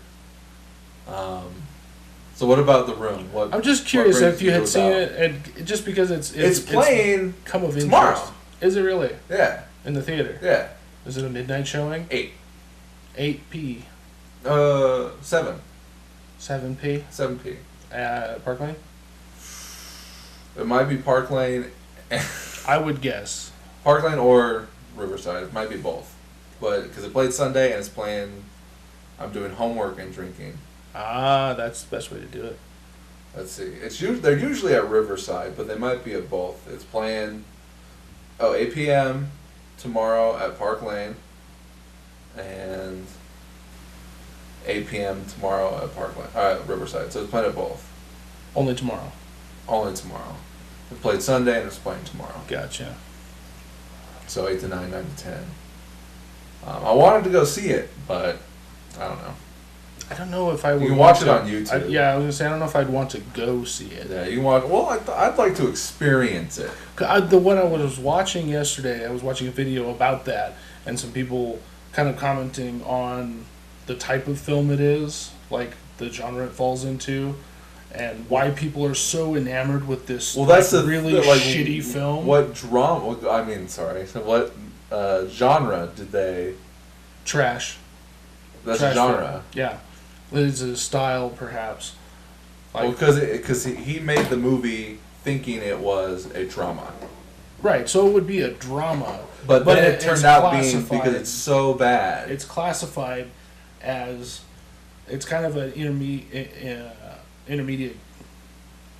So what about The Room? What? I'm just curious what if you had brings seen about? it, and just because It's playing come of interest. tomorrow. Is it really? Yeah. In the theater? Yeah. Is it a midnight showing? 8. 8p. 7. 7p? 7p. Park Lane? It might be Park Lane. I would guess. Park Lane or Riverside. It might be both. But because it played Sunday and it's playing, I'm doing homework and drinking. Ah, that's the best way to do it. Let's see. They're usually at Riverside, but they might be at both. It's playing 8 p.m. tomorrow at Park Lane and 8 p.m. tomorrow at Park Lane, Riverside. So it's playing at both. Only tomorrow. Only tomorrow. It played Sunday and it's playing tomorrow. Gotcha. So 8 to 9, 9 to 10. I wanted to go see it, but I don't know. I don't know if I would. You can watch it on YouTube. I was gonna say I don't know if I'd want to go see it. Yeah, you can watch. Well, I'd like to experience it. The one I was watching yesterday, I was watching a video about that, and some people kind of commenting on the type of film it is, like the genre it falls into, and why people are so enamored with this. Well, that's like, really shitty film. What drama? I mean, sorry. What genre did they? Trash. That's Trash a genre. film. Yeah. It's a style, perhaps. Like, well, because he made the movie thinking it was a drama. Right, so it would be a drama. But then it turned out being, because it's so bad. It's classified as, it's kind of an intermediate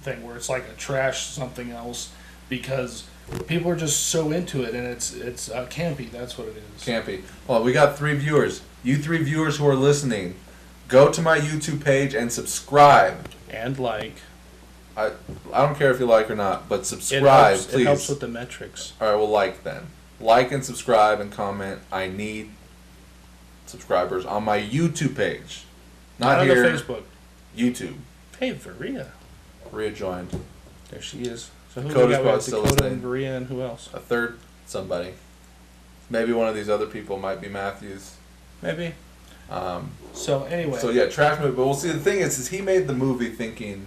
thing where it's like a trash something else because people are just so into it and it's campy, that's what it is. Campy. Well, we got 3 viewers. You 3 viewers who are listening, go to my YouTube page and subscribe. And like. I don't care if you like or not, but subscribe, please. It helps with the metrics. All right, well, like then. Like and subscribe and comment. I need subscribers on my YouTube page. Not here. On the Facebook. YouTube. Hey, Varia. Varia joined. There she is. So who Dakota's we got? We have still Dakota listening. and Varia and who else? A third somebody. Maybe one of these other people might be Matthews. Maybe. So anyway. So yeah, trash movie. But we'll see. The thing is he made the movie thinking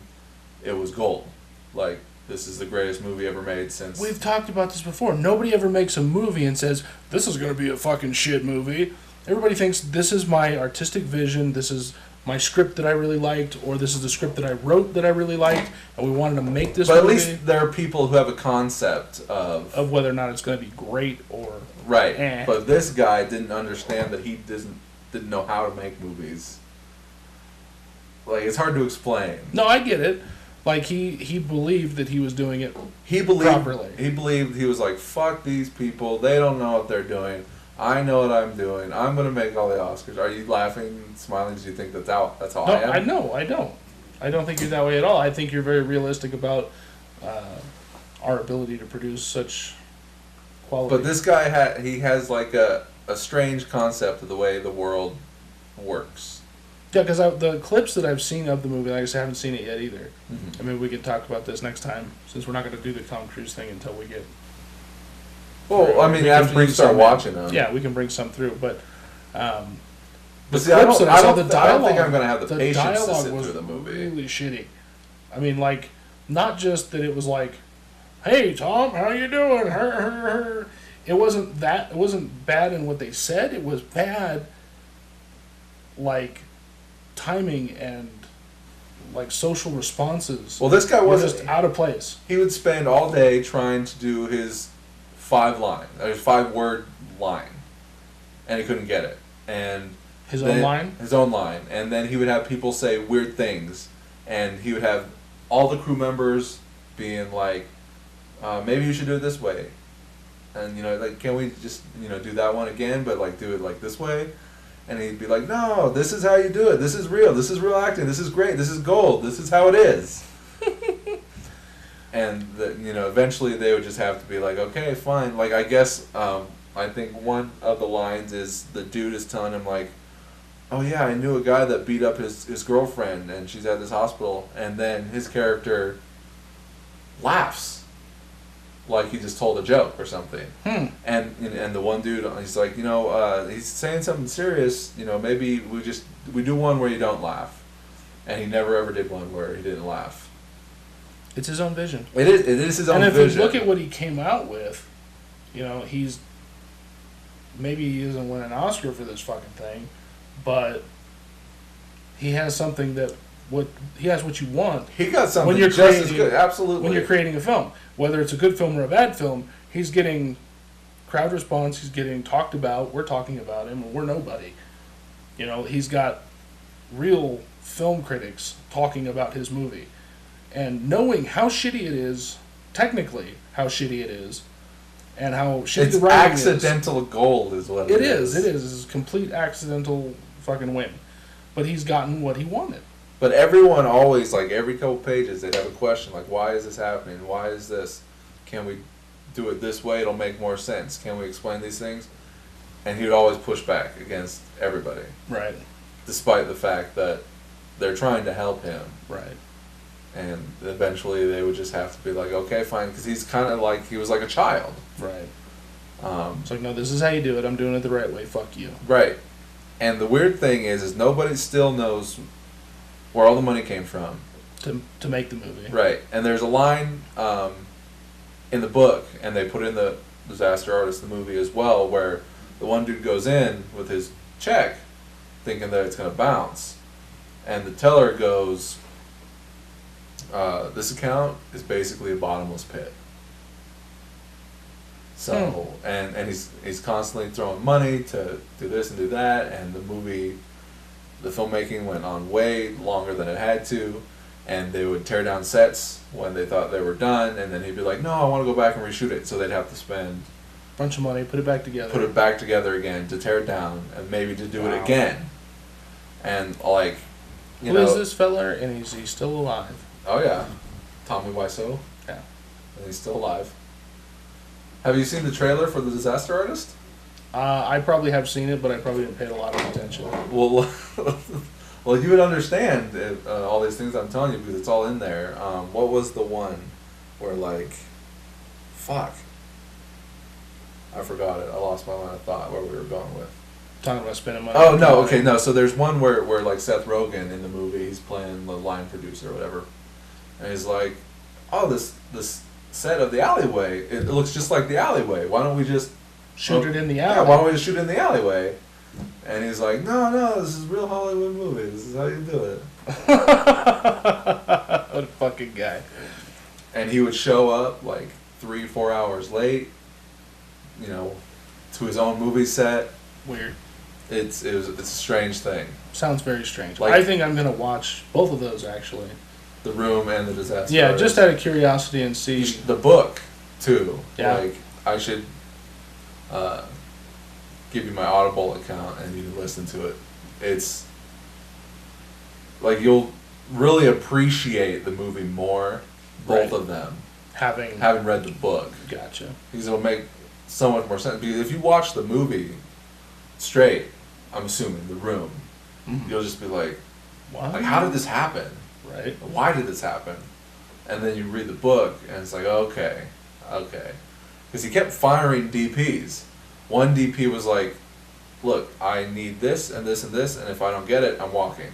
it was gold. Like, this is the greatest movie ever made since... We've talked about this before. Nobody ever makes a movie and says, this is going to be a fucking shit movie. Everybody thinks, this is my artistic vision, this is my script that I really liked, or this is the script that I wrote that I really liked, and we wanted to make this movie. But at least there are people who have a concept of whether or not it's going to be great or... Right. But this guy didn't understand that he didn't know how to make movies. Like, it's hard to explain. No, I get it. Like, he believed that he was doing it properly. He believed, he was like, fuck these people, they don't know what they're doing. I know what I'm doing. I'm going to make all the Oscars. Are you laughing, smiling? Do you think that's how no, I am? No, I don't. I don't think you're that way at all. I think you're very realistic about our ability to produce such quality. But this guy, has like a strange concept of the way the world works. Yeah, because the clips that I've seen of the movie, like I said, I haven't seen it yet either. Mm-hmm. I mean, we can talk about this next time, since we're not going to do the Tom Cruise thing until we get... Well, I mean, after you start watching them. Yeah, we can bring some through, but... But see, I don't think I'm going to have the patience to sit through the movie. Really shitty. I mean, like, not just that it was like, hey, Tom, how you doing? It wasn't that. It wasn't bad in what they said. It was bad, like... timing and like social responses. Well, this guy was just out of place. He would spend all day trying to do his 5-word line, and he couldn't get it. And his own line, and then he would have people say weird things, and he would have all the crew members being like, maybe you should do it this way, and like, can we just do that one again, but like do it like this way. And he'd be like, no, this is how you do it. This is real acting. This is great. This is gold. This is how it is. And, eventually they would just have to be like, okay, fine. Like, I guess, I think one of the lines is the dude is telling him, like, oh, yeah, I knew a guy that beat up his girlfriend, and she's at this hospital. And then his character laughs. Like he just told a joke or something. And the one dude, he's like, he's saying something serious, maybe we do one where you don't laugh. And he never ever did one where he didn't laugh. It's his own vision. It is his own vision. And if you look at what he came out with, maybe he doesn't win an Oscar for this fucking thing, but he has something that what you want. He got something when you're just creating, as good. Absolutely. When you're creating a film, whether it's a good film or a bad film, he's getting crowd response. He's getting talked about. We're talking about him, and we're nobody. You know, he's got real film critics talking about his movie, and knowing how shitty it is, technically how shitty it is, and how shitty the writing is. It's accidental gold is what it is. It is. It's complete accidental fucking win. But he's gotten what he wanted. But everyone always, like, every couple pages, they'd have a question, like, why is this happening? Why is this? Can we do it this way? It'll make more sense. Can we explain these things? And he would always push back against everybody. Right. Despite the fact that they're trying to help him. Right. And eventually they would just have to be like, okay, fine, because he's kind of like, he was like a child. Right. It's like, no, this is how you do it. I'm doing it the right way. Fuck you. Right. And the weird thing is nobody still knows where all the money came from. To make the movie. Right. And there's a line in the book, and they put in the Disaster Artist, the movie as well, where the one dude goes in with his check thinking that it's going to bounce. And the teller goes, this account is basically a bottomless pit. So, and he's constantly throwing money to do this and do that, and the filmmaking went on way longer than it had to, and they would tear down sets when they thought they were done, and then he'd be like, no, I want to go back and reshoot it, so they'd have to spend a bunch of money, put it back together again, to tear it down, and maybe to do it again. And, like, Who is this fella, and is he still alive? Oh, yeah. Tommy Wiseau. Yeah. And he's still alive. Have you seen the trailer for The Disaster Artist? I probably have seen it, but I probably didn't pay a lot of attention. Well, well, you would understand all these things I'm telling you because it's all in there. What was the one where, like, fuck, I forgot it. I lost my line of thought where we were going with. Talking about spending money. Oh no, okay, no. So there's one where like Seth Rogen in the movie, he's playing the line producer or whatever, and he's like, oh, this set of the alleyway, it looks just like the alleyway. Why don't we just shoot it in the alley? Yeah, why don't we just shoot it in the alleyway? And he's like, no, this is real Hollywood movie. This is how you do it. What a fucking guy. And he would show up like 3-4 hours late, you know, to his own movie set. Weird. It's a strange thing. Sounds very strange. Like, I think I'm gonna watch both of those actually. The Room and The Disaster Yeah, Artist. just out of curiosity and see. The book too. Yeah. Like, I should give you my Audible account and you can listen to it. It's like you'll really appreciate the movie more, both of them, having read the book. Gotcha. Because it'll make so much more sense. Because if you watch the movie straight, I'm assuming The Room, you'll just be like, what? Like, how did this happen? Right. Why did this happen? And then you read the book, and it's like, okay. Because he kept firing DPs. One DP was like, look, I need this and this and this, and if I don't get it, I'm walking.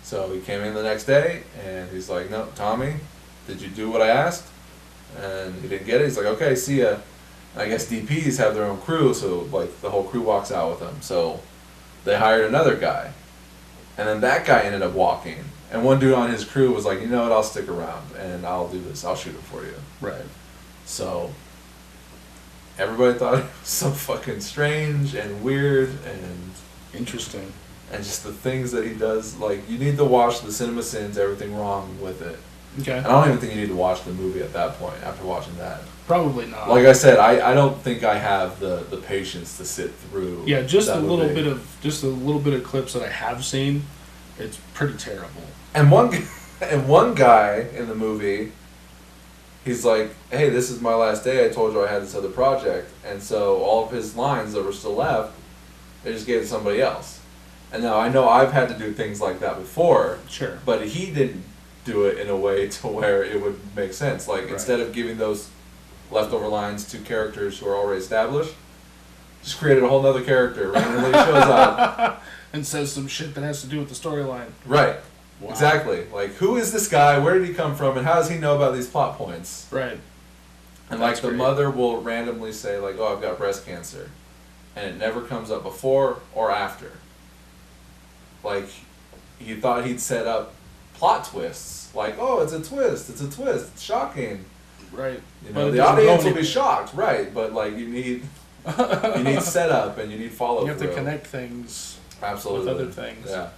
So he came in the next day, and he's like, no, Tommy, did you do what I asked? And he didn't get it. He's like, okay, see ya. And I guess DPs have their own crew, so like the whole crew walks out with them. So they hired another guy. And then that guy ended up walking. And one dude on his crew was like, you know what, I'll stick around and I'll do this. I'll shoot it for you. Right. So everybody thought it was so fucking strange and weird and interesting. And just the things that he does, like, you need to watch the Cinema Sins, Everything Wrong with it. Okay. And I don't even think you need to watch the movie at that point after watching that. Probably not. Like I said, I don't think I have the patience to sit through. Yeah, just a little bit of clips that I have seen. It's pretty terrible. And one guy in the movie, he's like, hey, this is my last day. I told you I had this other project. And so all of his lines that were still left, they just gave to somebody else. And now I know I've had to do things like that before. Sure. But he didn't do it in a way to where it would make sense. Like, instead of giving those leftover lines to characters who are already established, just created a whole nother character randomly shows up. And says some shit that has to do with the storyline. Right. Wow. Exactly. Like, who is this guy? Where did he come from? And how does he know about these plot points? Right. And like the mother will randomly say, like, oh, I've got breast cancer. And it never comes up before or after. Like, he thought he'd set up plot twists. Like, oh, it's a twist. It's shocking. Right. You know, the audience will be shocked, right? But like, you need setup and you need follow through. You have to connect things. Absolutely. With other things. Yeah.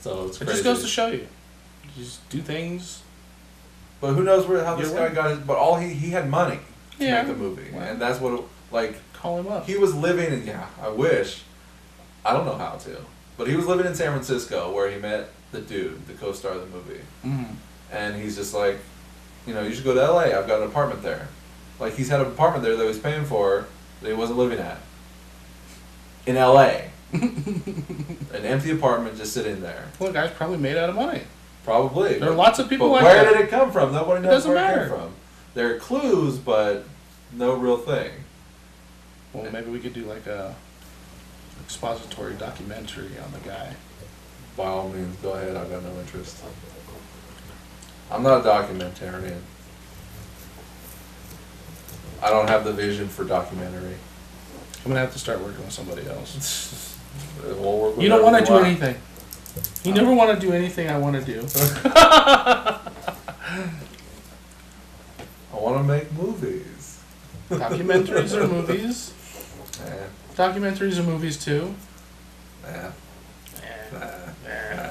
So it's It crazy. just goes to show you. You just do things. But who knows how this guy way. got his? But he had money to Yeah. make the movie, Well. and that's what Call him up. he was living in. Yeah, I wish. I don't know how to, but he was living in San Francisco where he met the dude, the co-star of the movie, and he's just like, you know, you should go to LA. I've got an apartment there. Like he's had an apartment there that he was paying for that he wasn't living at. In LA. An empty apartment just sitting there. Well, the guy's probably made out of money. Probably. There are lots of people but like where that. did it come from? Nobody knows doesn't where it matter. came from. There are clues, but no real thing. Well, maybe we could do like a expository documentary on the guy. By all means, go ahead. I've got no interest. I'm not a documentarian. I don't have the vision for documentary. I'm gonna have to start working with somebody else. We'll work with You don't want to whatever do you anything. You never want to do anything I want to do. I want to make movies. Documentaries are movies. Eh, Documentaries are movies too. nah, nah.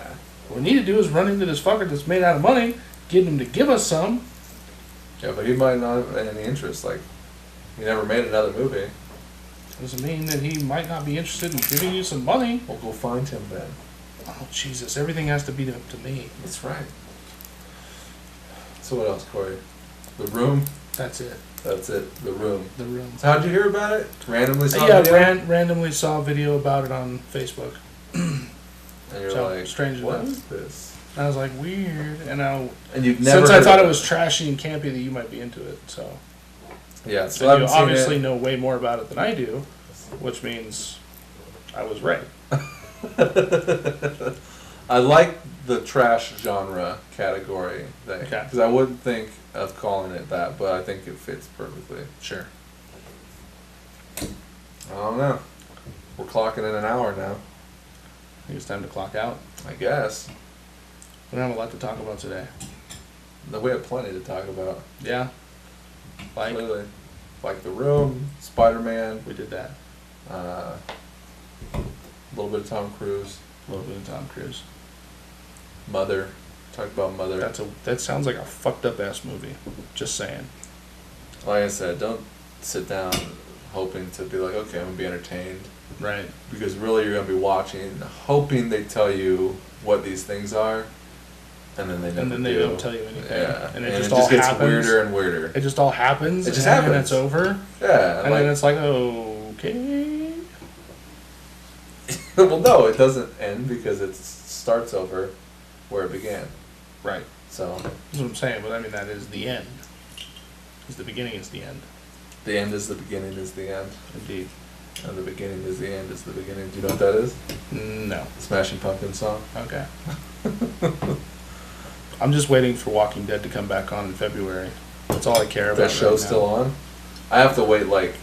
What we need to do is run into this fucker that's made out of money, get him to give us some. Yeah, but he might not have any interest. Like, he never made another movie. Doesn't mean that he might not be interested in giving you some money. We'll go find him then. Oh, Jesus. Everything has to be up to me. That's right. So what else, Cory? The Room? That's it. That's it. The Room. The Room. So how'd you hear about it? Randomly saw Yeah, a video? randomly saw a video about it on Facebook. And you're So, like, strange what enough. is this? And I was like, weird. And now, And you've never since I heard thought of it was trashy and campy, that you might be into it. So, Yeah, so and you I've seen obviously it. know way more about it than I do, which means I was right. I like the trash genre category thing. Okay. Because I wouldn't think of calling it that, but I think it fits perfectly. Sure. I don't know. We're clocking in an hour now. I think it's time to clock out. I guess. We don't have a lot to talk about today. No, we have plenty to talk about. Yeah. Like, Clearly. Like The Room, Spider-Man, we did that. a little bit of Tom Cruise, A little bit of Tom Cruise. Mother. Talked about Mother. That sounds like a fucked up ass movie. Just saying. Like I said, don't sit down hoping to be like, okay, I'm going to be entertained. Right. Because really you're going to be watching, hoping they tell you what these things are, and then they never do. And then they don't tell you anything. Yeah. And it just just all gets happens. weirder and weirder. It just all happens. It just and happens. then it's over. Yeah. And then it's like, okay. Well, no, it doesn't end because it starts over where it began. Right. So That's what I'm saying, but I mean, that is the end. Because the beginning is the end. the end is the beginning is the end. Indeed. And the beginning is the end is the beginning. Do you know what that is? No. Smashing Pumpkins song. Okay. I'm just waiting for Walking Dead to come back on in February. That's all I care about. That show's right still now. on? I have to wait like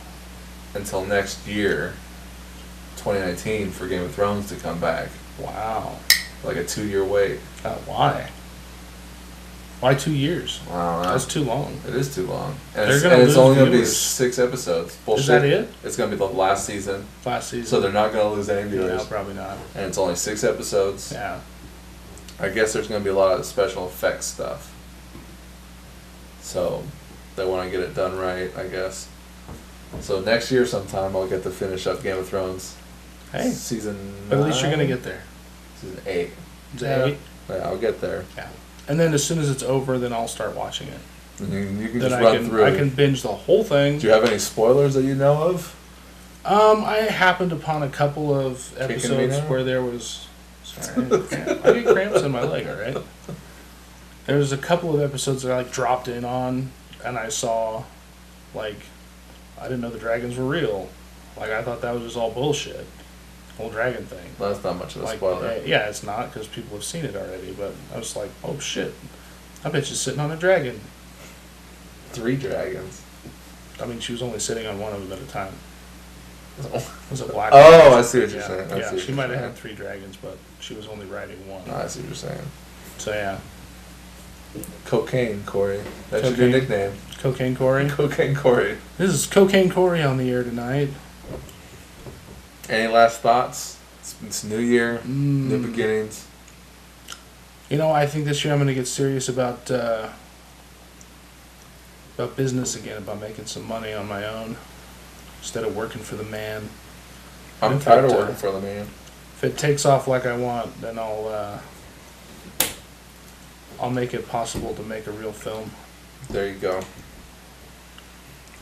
until next year, 2019, for Game of Thrones to come back. Wow. Like a 2-year wait. Why? Why 2 years? I don't know. That's too long. It is too long. And They're it's, gonna and it's lose only going to be viewers. 6 episodes. Bullshit. Is that it? It's going to be the last season. Last season. So they're not going to lose any viewers. No, probably not. And it's only 6 episodes. Yeah. I guess there's going to be a lot of special effects stuff. So they want to get it done right, I guess. So next year sometime I'll get to finish up Game of Thrones. Hey. Season But at least you're 9? going to get there. Season 8. Is it 8? Yeah, I'll get there. Yeah. And then as soon as it's over, then I'll start watching it. And you can Then just I run can through. I can binge the whole thing. Do you have any spoilers that you know of? I happened upon a couple of Kicking me episodes now? where there was. Sorry, I get cramps in my leg. All right. There was a couple of episodes that I like dropped in on, and I saw, like, I didn't know the dragons were real. Like I thought that was just all bullshit. The whole dragon thing. Well, that's not much of a Like, spoiler. yeah, it's not because people have seen it already. But I was like, oh shit, I bet she's sitting on a dragon. 3 dragons. I mean, she was only sitting on one of them at a time. It was a black. Oh, I see what you're saying. Yeah, she might have had 3 dragons, but she was only riding 1. I see what you're saying. So yeah. Cocaine Cory. That's your Cocaine. new nickname. Cocaine Cory. Cocaine Cory. This is Cocaine Cory on the air tonight. Any last thoughts? It's New Year, new beginnings. You know, I think this year I'm going to get serious about business again, about making some money on my own instead of working for the man. I'm tired of working for the man. If it takes off like I want, then I'll make it possible to make a real film. There you go.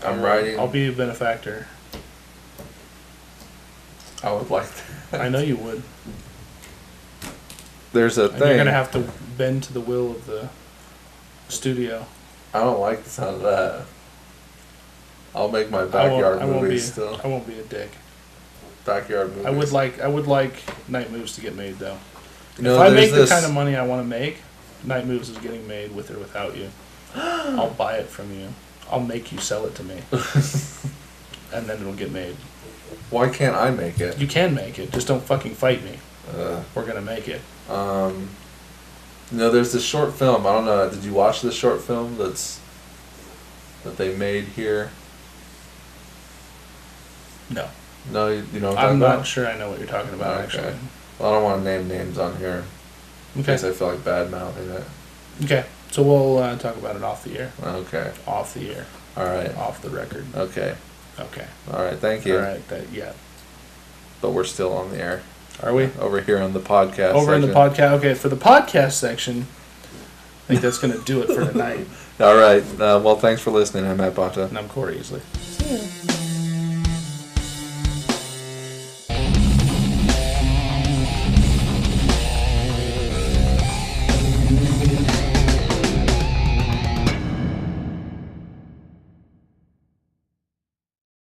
I'm writing. I'll be a benefactor. I would like that. I know you would. There's a And thing. you're gonna have to bend to the will of the studio. I don't like the sound of that. I'll make my backyard movies still. I won't be a dick. Backyard movies. I would like Night Moves to get made though. You know, if I make the kind of money I want to make, Night Moves is getting made with or without you. I'll buy it from you. I'll make you sell it to me. And then it'll get made. Why can't I make it? You can make it. Just don't fucking fight me. We're gonna make it. No, there's this short film. I don't know. Did you watch this short film that they made here? No. No, you know what I'm about? not sure I know what you're talking about, Okay. actually. Well, I don't want to name names on here. In Okay. case I feel like bad mouthing it. Okay. So we'll talk about it off the air. Okay. Off the air. All right. Off the record. Okay. Okay. All right. Thank you. All right. Yeah. But we're still on the air. Are we? Over here on the podcast Over in the section. podcast. Okay, for the podcast section, I think that's going to do it for tonight. All right. Well, thanks for listening. I'm Matt Bonta. And I'm Cory Easley. See you.